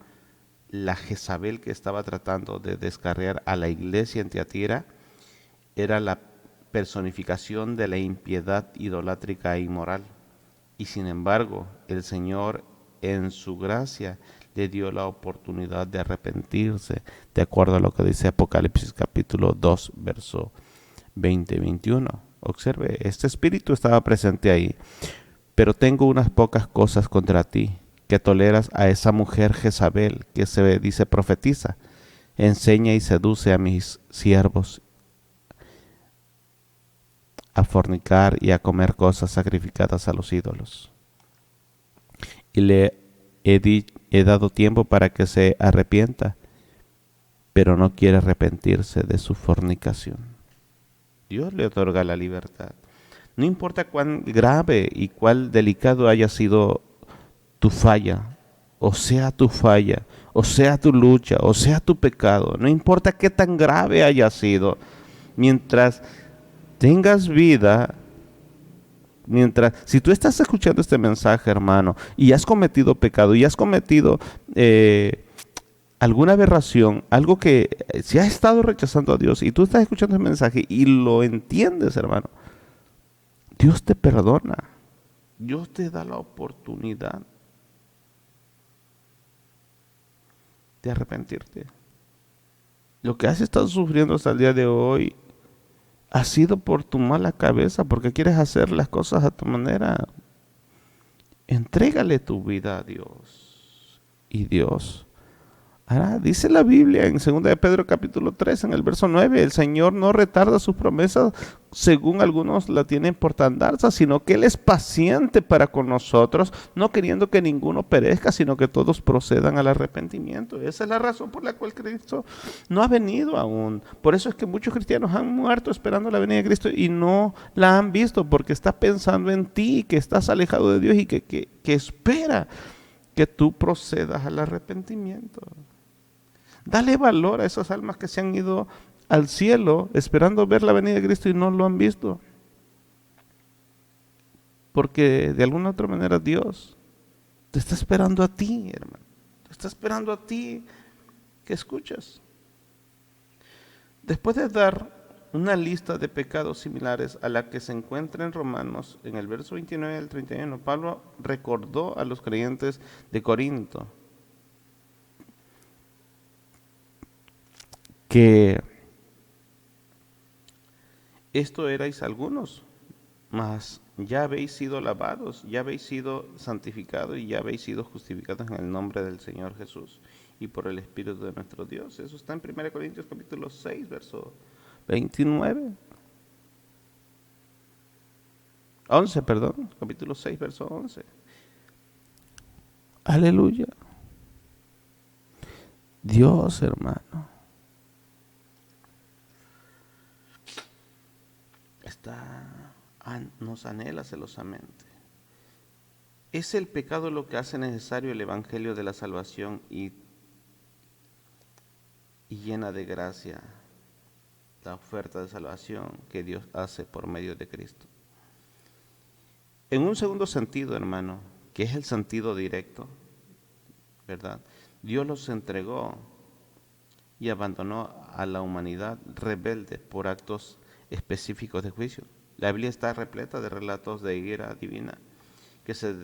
la Jezabel que estaba tratando de descarriar a la iglesia en Tiatira era la personificación de la impiedad idolátrica e inmoral. Y sin embargo, el Señor en su gracia le dio la oportunidad de arrepentirse, de acuerdo a lo que dice Apocalipsis capítulo 2, verso 20:21. Observe, este espíritu estaba presente ahí. Pero tengo unas pocas cosas contra ti, que toleras a esa mujer Jezabel, que se dice profetiza, enseña y seduce a mis siervos a fornicar y a comer cosas sacrificadas a los ídolos. Y le he dado tiempo para que se arrepienta, pero no quiere arrepentirse de su fornicación. Dios le otorga la libertad. No importa cuán grave y cuán delicado haya sido tu falla, o sea tu falla, o sea tu lucha, o sea tu pecado, no importa qué tan grave haya sido, mientras tengas vida, si tú estás escuchando este mensaje, hermano, y has cometido pecado, y has cometido alguna aberración, algo que si has estado rechazando a Dios, y tú estás escuchando el mensaje y lo entiendes, hermano, Dios te perdona. Dios te da la oportunidad de arrepentirte. Lo que has estado sufriendo hasta el día de hoy ha sido por tu mala cabeza, porque quieres hacer las cosas a tu manera. Entrégale tu vida a Dios. Y Dios hará. Dice la Biblia en 2 de Pedro capítulo 3, en el verso 9, el Señor no retarda sus promesas según algunos la tienen por tardanza, sino que Él es paciente para con nosotros, no queriendo que ninguno perezca, sino que todos procedan al arrepentimiento. Esa es la razón por la cual Cristo no ha venido aún. Por eso es que muchos cristianos han muerto esperando la venida de Cristo y no la han visto, porque está pensando en ti, que estás alejado de Dios y que espera que tú procedas al arrepentimiento. Dale valor a esas almas que se han ido al cielo esperando ver la venida de Cristo y no lo han visto. Porque de alguna u otra manera Dios te está esperando a ti, hermano. Te está esperando a ti que escuchas. Después de dar una lista de pecados similares a la que se encuentra en Romanos, en el verso 29 al 31, Pablo recordó a los creyentes de Corinto que esto erais algunos, mas ya habéis sido lavados, ya habéis sido santificados y ya habéis sido justificados en el nombre del Señor Jesús y por el Espíritu de nuestro Dios. Eso está en 1 Corintios capítulo 6, verso 29. 11, perdón, capítulo 6, verso 11. Aleluya. Dios, hermano, nos anhela celosamente. Es el pecado lo que hace necesario el evangelio de la salvación y llena de gracia la oferta de salvación que Dios hace por medio de Cristo. En un segundo sentido, hermano, que es el sentido directo, ¿verdad? Dios los entregó y abandonó a la humanidad rebelde por actos específicos de juicio. La Biblia está repleta de relatos de ira divina que se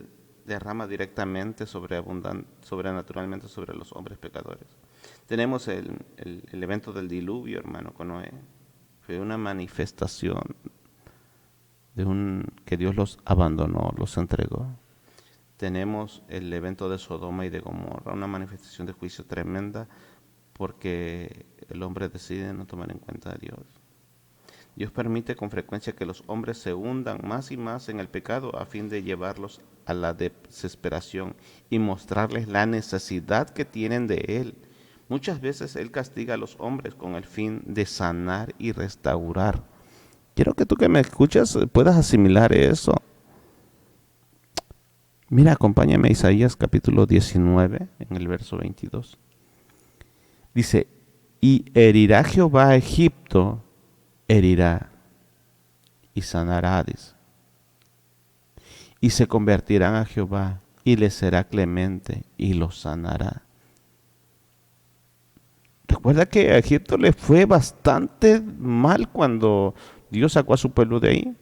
derrama directamente sobrenaturalmente sobre los hombres pecadores. Tenemos el evento del diluvio, hermano, con Noé. Fue una manifestación que Dios los abandonó, los entregó. Tenemos el evento de Sodoma y de Gomorra, una manifestación de juicio tremenda porque el hombre decide no tomar en cuenta a Dios. Dios permite con frecuencia que los hombres se hundan más y más en el pecado a fin de llevarlos a la desesperación y mostrarles la necesidad que tienen de Él. Muchas veces Él castiga a los hombres con el fin de sanar y restaurar. Quiero que tú que me escuchas puedas asimilar eso. Mira, acompáñame a Isaías capítulo 19, en el verso 22. Dice, y herirá Jehová a Egipto, herirá y sanará, dice. Y se convertirán a Jehová y le será clemente y los sanará. Recuerda que a Egipto le fue bastante mal cuando Dios sacó a su pueblo de ahí.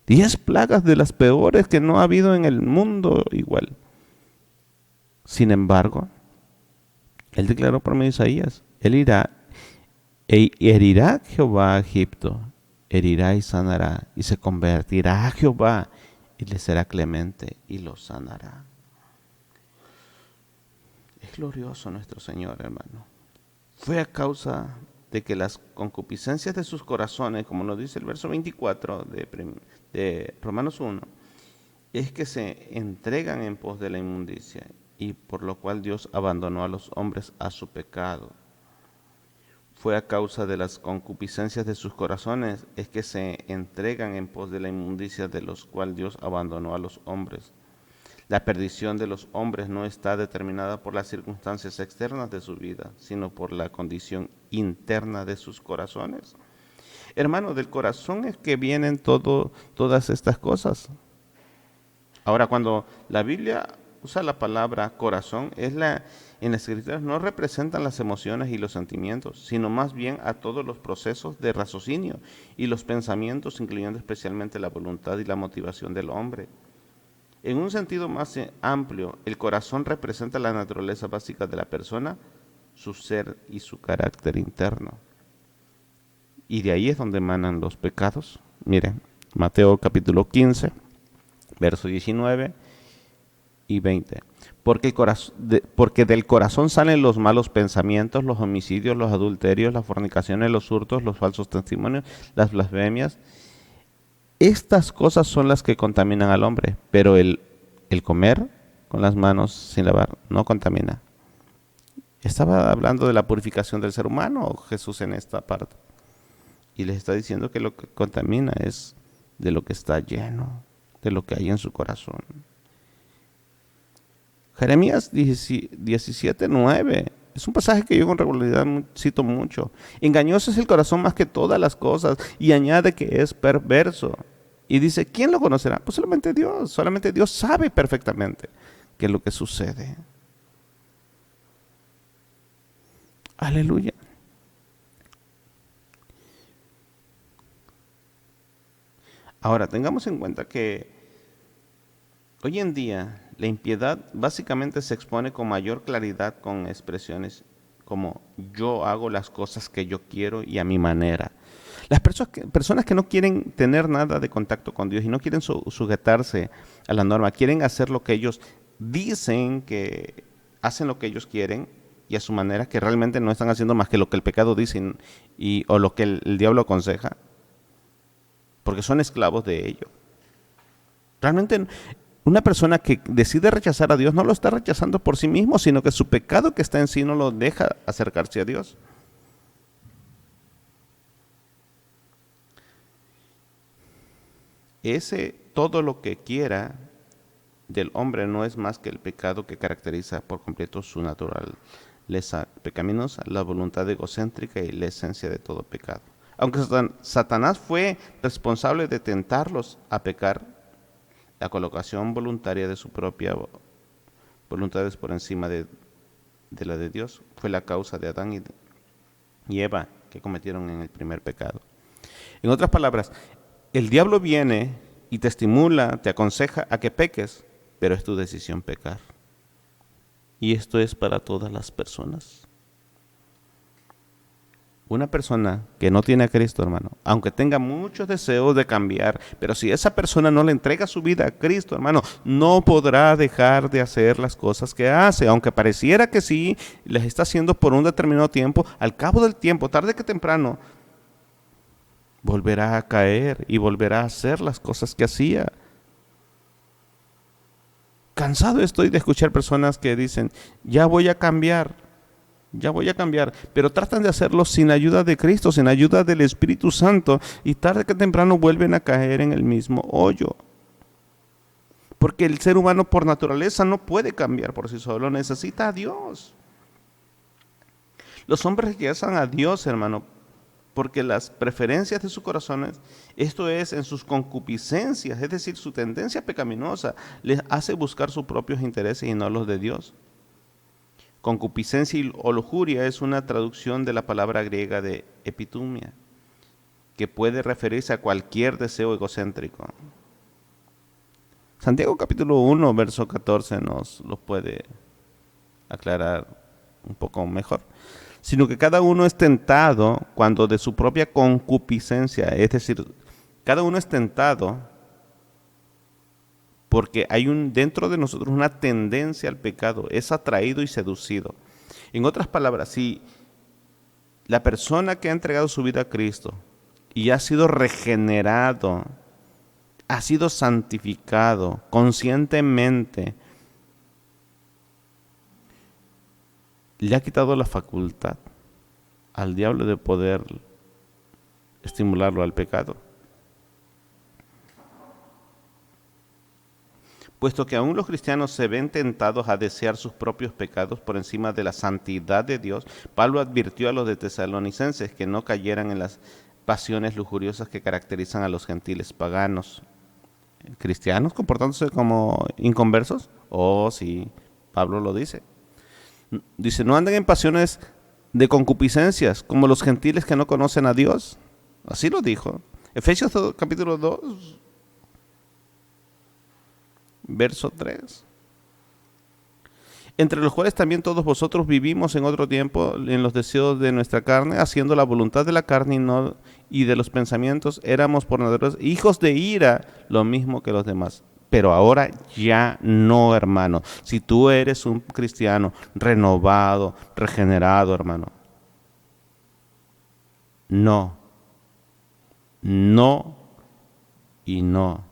10 plagas de las peores que no ha habido en el mundo igual. Sin embargo, Él declaró por medio de Isaías, Él irá e herirá Jehová a Egipto, herirá y sanará, y se convertirá a Jehová, y le será clemente, y lo sanará. Es glorioso nuestro Señor, hermano. Fue a causa de que las concupiscencias de sus corazones, como nos dice el verso 24 de Romanos 1, es que se entregan en pos de la inmundicia, y por lo cual Dios abandonó a los hombres a su pecado. Fue a causa de las concupiscencias de sus corazones es que se entregan en pos de la inmundicia, de los cuales Dios abandonó a los hombres. La perdición de los hombres no está determinada por las circunstancias externas de su vida, sino por la condición interna de sus corazones. Hermano, del corazón es que vienen todas estas cosas. Ahora, cuando la Biblia usa la palabra corazón, en las escrituras no representan las emociones y los sentimientos, sino más bien a todos los procesos de raciocinio y los pensamientos, incluyendo especialmente la voluntad y la motivación del hombre. En un sentido más amplio, el corazón representa la naturaleza básica de la persona, su ser y su carácter interno. Y de ahí es donde emanan los pecados. Miren, Mateo capítulo 15, verso 19 y 20. Porque del corazón salen los malos pensamientos, los homicidios, los adulterios, las fornicaciones, los hurtos, los falsos testimonios, las blasfemias. Estas cosas son las que contaminan al hombre, pero el comer con las manos sin lavar no contamina. Estaba hablando de la purificación del ser humano Jesús en esta parte. Y les está diciendo que lo que contamina es de lo que está lleno, de lo que hay en su corazón. Jeremías 17:9 es un pasaje que yo con regularidad cito mucho. Engañoso es el corazón más que todas las cosas, y añade que es perverso. Y dice, ¿quién lo conocerá? Pues solamente Dios sabe perfectamente qué es lo que sucede. Aleluya. Ahora, tengamos en cuenta que hoy en día la impiedad básicamente se expone con mayor claridad con expresiones como yo hago las cosas que yo quiero y a mi manera. Las personas que no quieren tener nada de contacto con Dios y no quieren sujetarse a la norma, quieren hacer lo que ellos dicen, que hacen lo que ellos quieren y a su manera, que realmente no están haciendo más que lo que el pecado dice o lo que el diablo aconseja, porque son esclavos de ello. Realmente una persona que decide rechazar a Dios no lo está rechazando por sí mismo, sino que su pecado que está en sí no lo deja acercarse a Dios. Todo lo que quiera del hombre no es más que el pecado que caracteriza por completo su naturaleza pecaminosa, la voluntad egocéntrica y la esencia de todo pecado. Aunque Satanás fue responsable de tentarlos a pecar, la colocación voluntaria de su propia voluntad por encima de la de Dios fue la causa de Adán y Eva que cometieron en el primer pecado. En otras palabras, el diablo viene y te estimula, te aconseja a que peques, pero es tu decisión pecar. Y esto es para todas las personas. Una persona que no tiene a Cristo, hermano, aunque tenga muchos deseos de cambiar, pero si esa persona no le entrega su vida a Cristo, hermano, no podrá dejar de hacer las cosas que hace. Aunque pareciera que sí, las está haciendo por un determinado tiempo, al cabo del tiempo, tarde que temprano, volverá a caer y volverá a hacer las cosas que hacía. Cansado estoy de escuchar personas que dicen, ya voy a cambiar, pero tratan de hacerlo sin ayuda de Cristo, sin ayuda del Espíritu Santo, y tarde que temprano vuelven a caer en el mismo hoyo. Porque el ser humano por naturaleza no puede cambiar por sí solo, necesita a Dios. Los hombres rechazan a Dios, hermano, porque las preferencias de sus corazones, esto es en sus concupiscencias, es decir, su tendencia pecaminosa, les hace buscar sus propios intereses y no los de Dios. Concupiscencia o lujuria es una traducción de la palabra griega de epitumia, que puede referirse a cualquier deseo egocéntrico. Santiago capítulo 1, verso 14 nos lo puede aclarar un poco mejor. sino que cada uno es tentado cuando de su propia concupiscencia, es decir, cada uno es tentado porque hay dentro de nosotros una tendencia al pecado, es atraído y seducido. En otras palabras, si la persona que ha entregado su vida a Cristo y ha sido regenerado, ha sido santificado conscientemente, le ha quitado la facultad al diablo de poder estimularlo al pecado. Puesto que aún los cristianos se ven tentados a desear sus propios pecados por encima de la santidad de Dios, Pablo advirtió a los de Tesalonicenses que no cayeran en las pasiones lujuriosas que caracterizan a los gentiles paganos. ¿Cristianos comportándose como inconversos? Oh, sí, Pablo lo dice. Dice, no anden en pasiones de concupiscencias como los gentiles que no conocen a Dios. Así lo dijo. Efesios capítulo 2, verso 3. Entre los cuales también todos vosotros vivimos en otro tiempo en los deseos de nuestra carne, haciendo la voluntad de la carne y de los pensamientos. Éramos por naturaleza hijos de ira, lo mismo que los demás. Pero ahora ya no, hermano. Si tú eres un cristiano renovado, regenerado, hermano, no, no y no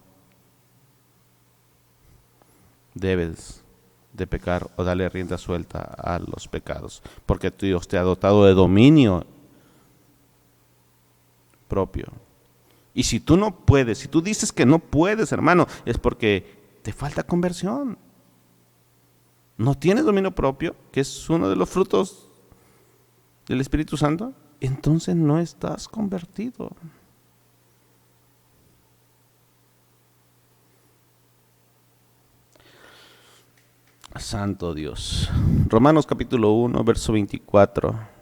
debes de pecar o darle rienda suelta a los pecados, porque Dios te ha dotado de dominio propio. Y si tú no puedes, si tú dices que no puedes, hermano, es porque te falta conversión. No tienes dominio propio, que es uno de los frutos del Espíritu Santo, entonces no estás convertido. Santo Dios. Romanos capítulo 1, verso 24.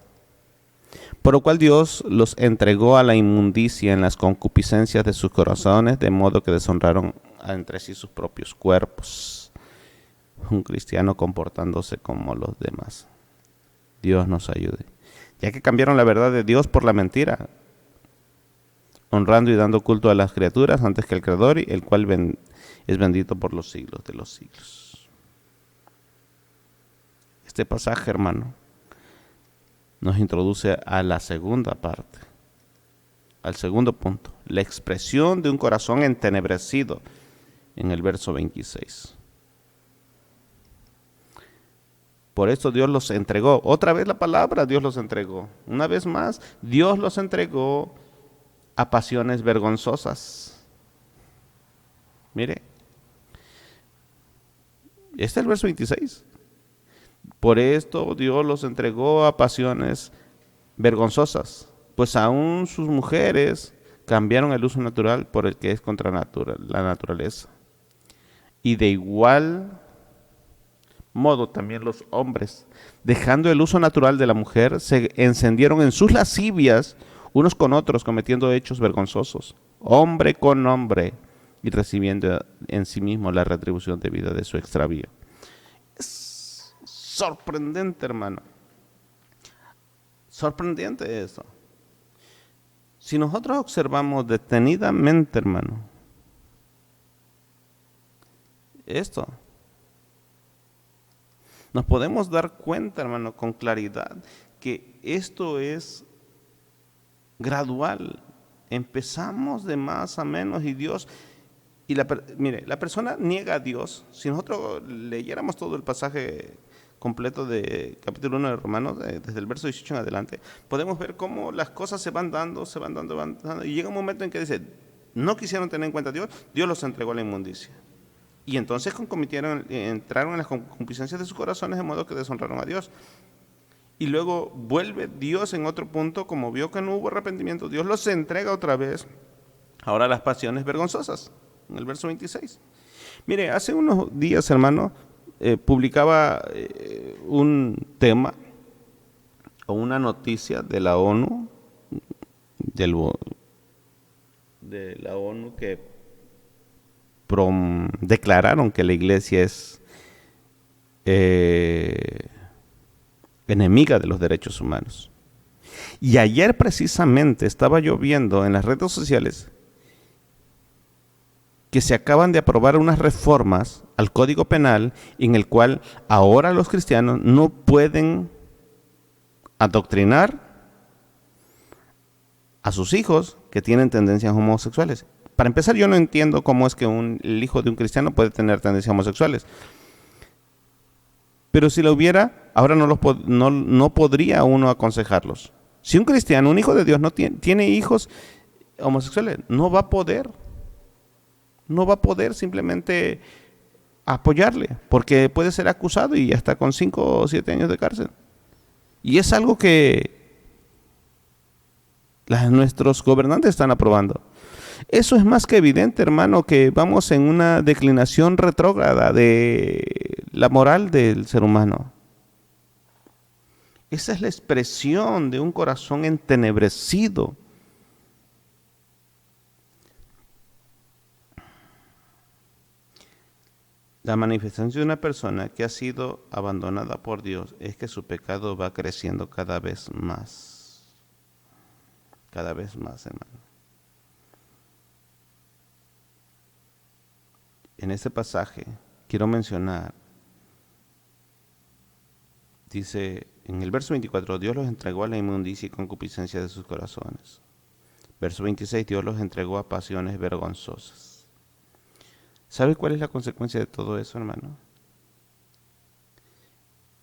Por lo cual Dios los entregó a la inmundicia en las concupiscencias de sus corazones, de modo que deshonraron entre sí sus propios cuerpos. Un cristiano comportándose como los demás. Dios nos ayude. Ya que cambiaron la verdad de Dios por la mentira, honrando y dando culto a las criaturas antes que al Creador, el cual es bendito por los siglos de los siglos. Este pasaje, hermano, nos introduce a la segunda parte, al segundo punto, la expresión de un corazón entenebrecido en el verso 26. Por esto Dios los entregó, otra vez la palabra, Dios los entregó, una vez más, Dios los entregó a pasiones vergonzosas. Mire, este es el verso 26. Por esto Dios los entregó a pasiones vergonzosas, pues aún sus mujeres cambiaron el uso natural por el que es contra la naturaleza. Y de igual modo también los hombres, dejando el uso natural de la mujer, se encendieron en sus lascivias unos con otros, cometiendo hechos vergonzosos, hombre con hombre, y recibiendo en sí mismo la retribución debida de su extravío. Es sorprendente, hermano. Sorprendente eso. Si nosotros observamos detenidamente, hermano, esto, nos podemos dar cuenta, hermano, con claridad, que esto es gradual. Empezamos de más a menos y Dios, mire, la persona niega a Dios. Si nosotros leyéramos todo el pasaje completo de capítulo 1 de Romanos, desde el verso 18 en adelante, podemos ver cómo las cosas se van dando, y llega un momento en que dice, no quisieron tener en cuenta a Dios, Dios los entregó a la inmundicia. Y entonces entraron en las concupiscencias de sus corazones, de modo que deshonraron a Dios. Y luego vuelve Dios en otro punto, como vio que no hubo arrepentimiento, Dios los entrega otra vez, ahora las pasiones vergonzosas, en el verso 26. Mire, hace unos días, hermano, publicaba un tema o una noticia de la ONU, de la ONU que declararon que la iglesia es enemiga de los derechos humanos. Y ayer precisamente estaba yo viendo en las redes sociales que se acaban de aprobar unas reformas al Código Penal en el cual ahora los cristianos no pueden adoctrinar a sus hijos que tienen tendencias homosexuales. Para empezar, yo no entiendo cómo es que el hijo de un cristiano puede tener tendencias homosexuales. Pero si lo hubiera, ahora no podría uno aconsejarlos. Si un cristiano, un hijo de Dios, no tiene hijos homosexuales, no va a poder simplemente apoyarle, porque puede ser acusado y hasta con 5 o 7 años de cárcel. Y es algo que nuestros gobernantes están aprobando. Eso es más que evidente, hermano, que vamos en una declinación retrógrada de la moral del ser humano. Esa es la expresión de un corazón entenebrecido. La manifestación de una persona que ha sido abandonada por Dios es que su pecado va creciendo cada vez más. Cada vez más, hermano. En este pasaje quiero mencionar, dice en el verso 24, Dios los entregó a la inmundicia y concupiscencia de sus corazones. Verso 26, Dios los entregó a pasiones vergonzosas. ¿Sabe cuál es la consecuencia de todo eso, hermano?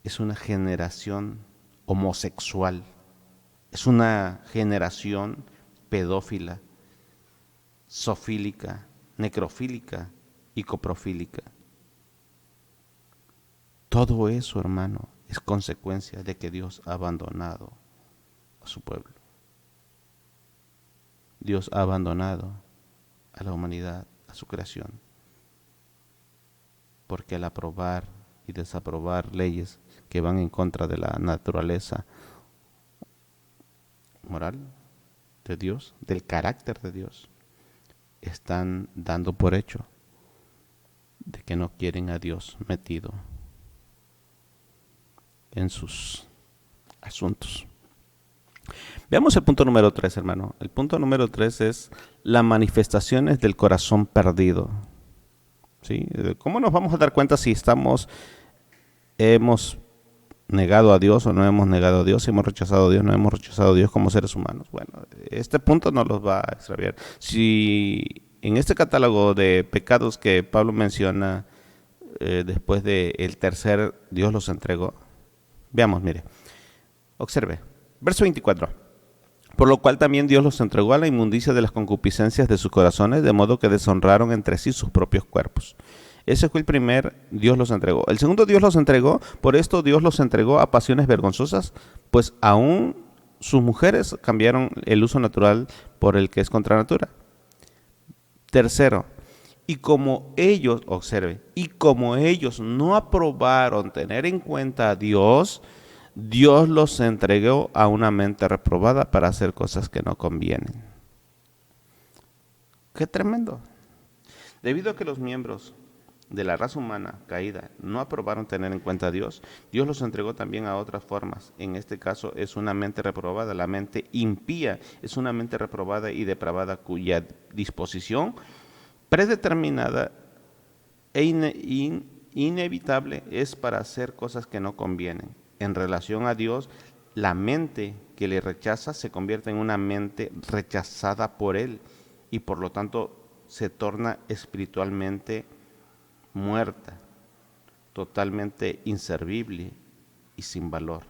Es una generación homosexual, es una generación pedófila, zoofílica, necrofílica y coprofílica. Todo eso, hermano, es consecuencia de que Dios ha abandonado a su pueblo. Dios ha abandonado a la humanidad, a su creación, porque al aprobar y desaprobar leyes que van en contra de la naturaleza moral de Dios, del carácter de Dios, están dando por hecho de que no quieren a Dios metido en sus asuntos. Veamos el punto número 3, hermano. El punto número 3 es las manifestaciones del corazón perdido. ¿Sí? ¿Cómo nos vamos a dar cuenta si hemos negado a Dios o no hemos negado a Dios, si hemos rechazado a Dios, no hemos rechazado a Dios como seres humanos? Bueno, este punto nos los va a extraviar. Si en este catálogo de pecados que Pablo menciona después del tercer, Dios los entregó. Veamos, mire, observe, verso 24. Por lo cual también Dios los entregó a la inmundicia de las concupiscencias de sus corazones, de modo que deshonraron entre sí sus propios cuerpos. Ese fue el primer, Dios los entregó. El segundo, Dios los entregó, por esto Dios los entregó a pasiones vergonzosas, pues aún sus mujeres cambiaron el uso natural por el que es contra natura. Tercero, y como ellos, observe, y como ellos no aprobaron tener en cuenta a Dios, Dios los entregó a una mente reprobada para hacer cosas que no convienen. ¡Qué tremendo! Debido a que los miembros de la raza humana caída no aprobaron tener en cuenta a Dios, Dios los entregó también a otras formas. En este caso es una mente reprobada, la mente impía es una mente reprobada y depravada cuya disposición predeterminada e inevitable es para hacer cosas que no convienen. En relación a Dios, la mente que le rechaza se convierte en una mente rechazada por Él y por lo tanto se torna espiritualmente muerta, totalmente inservible y sin valor.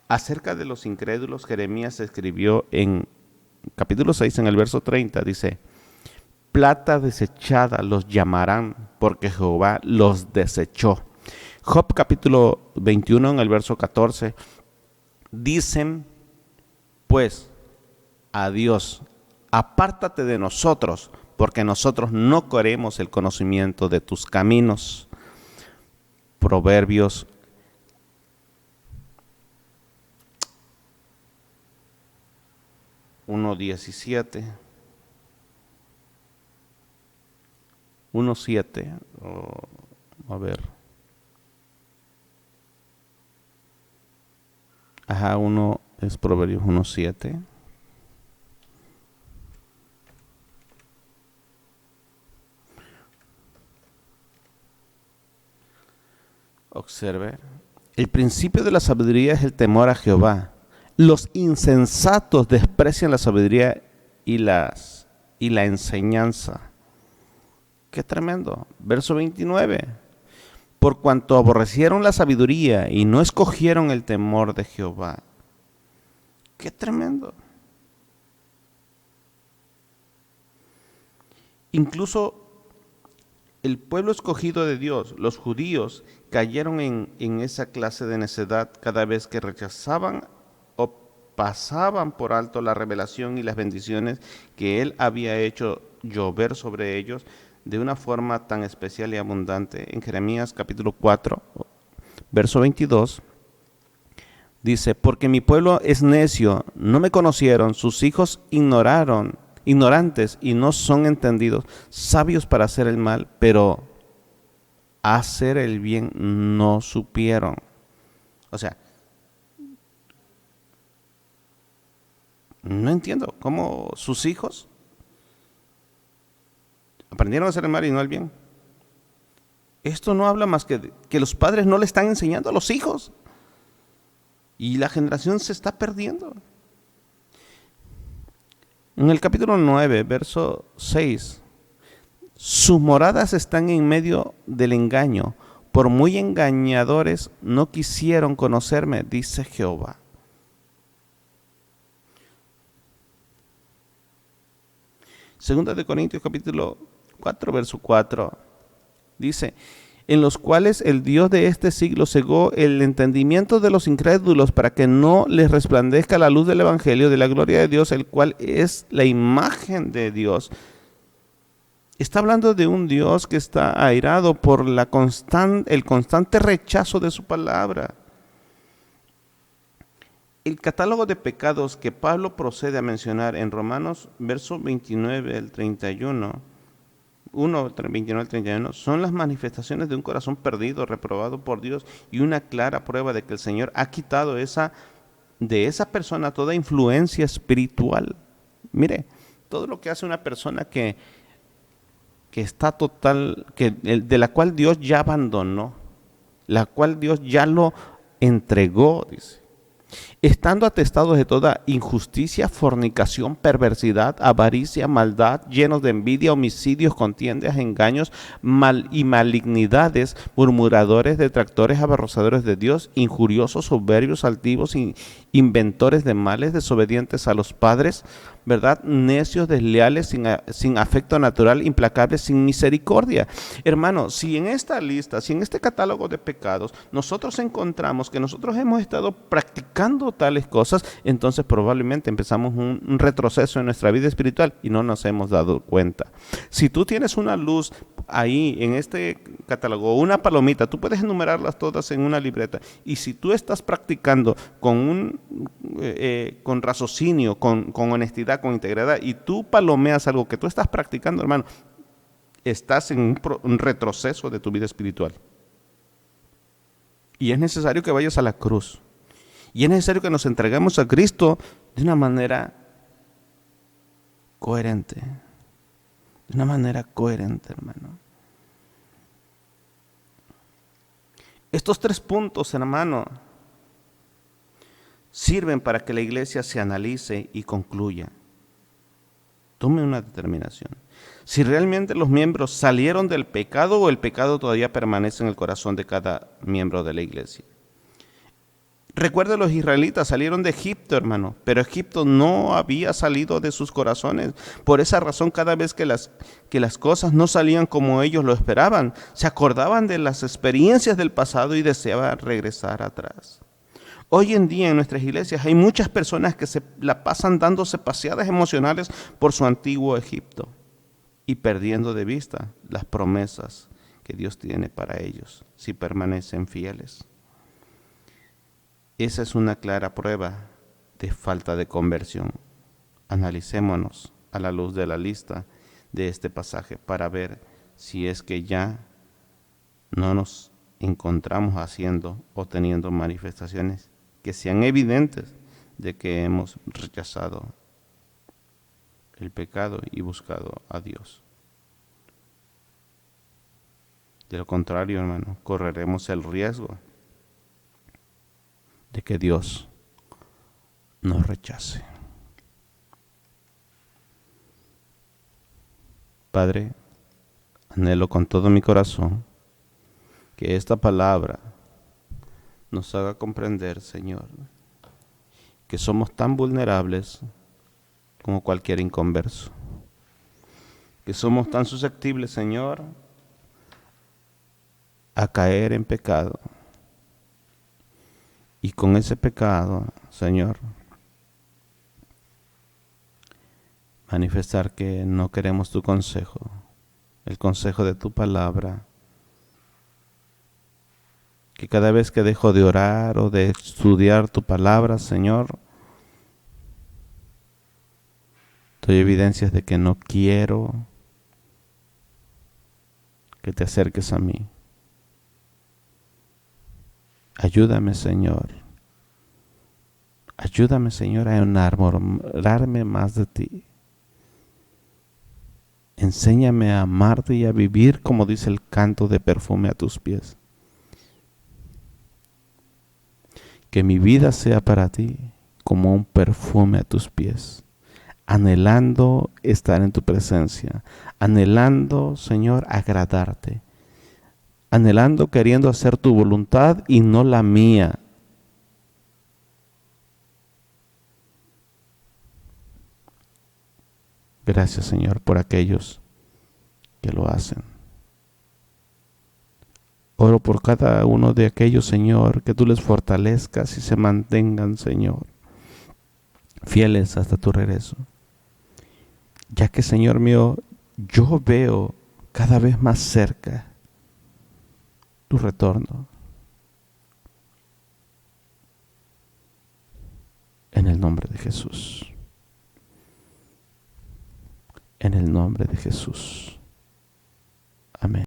Acerca de los incrédulos, Jeremías escribió en capítulo 6, en el verso 30, dice: plata desechada los llamarán, porque Jehová los desechó. Job capítulo 21, en el verso 14, dicen pues a Dios: apártate de nosotros, porque nosotros no queremos el conocimiento de tus caminos. Proverbios 1:17. 1:7. A ver. Ajá, uno es Proverbios 1:7. Observe. El principio de la sabiduría es el temor a Jehová. Los insensatos desprecian la sabiduría y la enseñanza. Qué tremendo. Verso 29. Por cuanto aborrecieron la sabiduría y no escogieron el temor de Jehová. Qué tremendo. Incluso el pueblo escogido de Dios, los judíos, cayeron en esa clase de necedad cada vez que rechazaban o pasaban por alto la revelación y las bendiciones que Él había hecho llover sobre ellos de una forma tan especial y abundante. En Jeremías capítulo 4, verso 22, dice, porque mi pueblo es necio, no me conocieron, sus hijos ignorantes y no son entendidos, sabios para hacer el mal, pero hacer el bien no supieron. O sea, no entiendo cómo sus hijos aprendieron a hacer el mal y no el bien. Esto no habla más que los padres no le están enseñando a los hijos. Y la generación se está perdiendo. En el capítulo 9, verso 6, sus moradas están en medio del engaño. Por muy engañadores no quisieron conocerme, dice Jehová. Segunda de Corintios capítulo 4, verso 4, dice, en los cuales el Dios de este siglo cegó el entendimiento de los incrédulos para que no les resplandezca la luz del Evangelio de la gloria de Dios, el cual es la imagen de Dios. Está hablando de un Dios que está airado por el constante rechazo de su palabra. El catálogo de pecados que Pablo procede a mencionar en Romanos, verso 29 al 31, 29 al 31, son las manifestaciones de un corazón perdido, reprobado por Dios, y una clara prueba de que el Señor ha quitado de esa persona toda influencia espiritual. Mire, todo lo que hace una persona que está de la cual Dios ya abandonó, la cual Dios ya lo entregó, dice. Estando atestados de toda injusticia, fornicación, perversidad, avaricia, maldad, llenos de envidia, homicidios, contiendas, engaños, y malignidades, murmuradores, detractores, avergonzadores de Dios, injuriosos, soberbios, altivos, inventores de males, desobedientes a los padres, ¿verdad? Necios, desleales, sin afecto natural, implacables, sin misericordia. Hermano, si en esta lista, si en este catálogo de pecados, nosotros encontramos que nosotros hemos estado practicando tales cosas, entonces probablemente empezamos un retroceso en nuestra vida espiritual y no nos hemos dado cuenta. Si tú tienes una luz ahí en este catálogo, una palomita, tú puedes enumerarlas todas en una libreta, y si tú estás practicando con raciocinio, con honestidad, con integridad, y tú palomeas algo que tú estás practicando, hermano, estás en un retroceso de tu vida espiritual. Y es necesario que vayas a la cruz. Y es necesario que nos entreguemos a Cristo de una manera coherente. De una manera coherente, hermano. Estos 3 puntos, hermano, sirven para que la iglesia se analice y concluya. Tome una determinación. Si realmente los miembros salieron del pecado o el pecado todavía permanece en el corazón de cada miembro de la iglesia. Recuerde, los israelitas salieron de Egipto, hermano, pero Egipto no había salido de sus corazones. Por esa razón, cada vez que las cosas no salían como ellos lo esperaban, se acordaban de las experiencias del pasado y deseaban regresar atrás. Hoy en día en nuestras iglesias hay muchas personas que se la pasan dándose paseadas emocionales por su antiguo Egipto y perdiendo de vista las promesas que Dios tiene para ellos si permanecen fieles. Esa es una clara prueba de falta de conversión. Analicémonos a la luz de la lista de este pasaje para ver si es que ya no nos encontramos haciendo o teniendo manifestaciones que sean evidentes de que hemos rechazado el pecado y buscado a Dios. De lo contrario, hermano, correremos el riesgo de que Dios nos rechace. Padre, anhelo con todo mi corazón que esta palabra nos haga comprender, Señor, que somos tan vulnerables como cualquier inconverso, que somos tan susceptibles, Señor, a caer en pecado, y con ese pecado, Señor, manifestar que no queremos tu consejo, el consejo de tu palabra, que cada vez que dejo de orar o de estudiar tu palabra, Señor, doy evidencias de que no quiero que te acerques a mí. Ayúdame, Señor. Ayúdame, Señor, a enamorarme más de ti. Enséñame a amarte y a vivir como dice el canto de perfume a tus pies. Que mi vida sea para ti como un perfume a tus pies, anhelando estar en tu presencia, anhelando, Señor, agradarte, anhelando, queriendo hacer tu voluntad y no la mía. Gracias, Señor, por aquellos que lo hacen. Oro por cada uno de aquellos, Señor, que tú les fortalezcas y se mantengan, Señor, fieles hasta tu regreso. Ya que, Señor mío, yo veo cada vez más cerca tu retorno. En el nombre de Jesús. En el nombre de Jesús. Amén.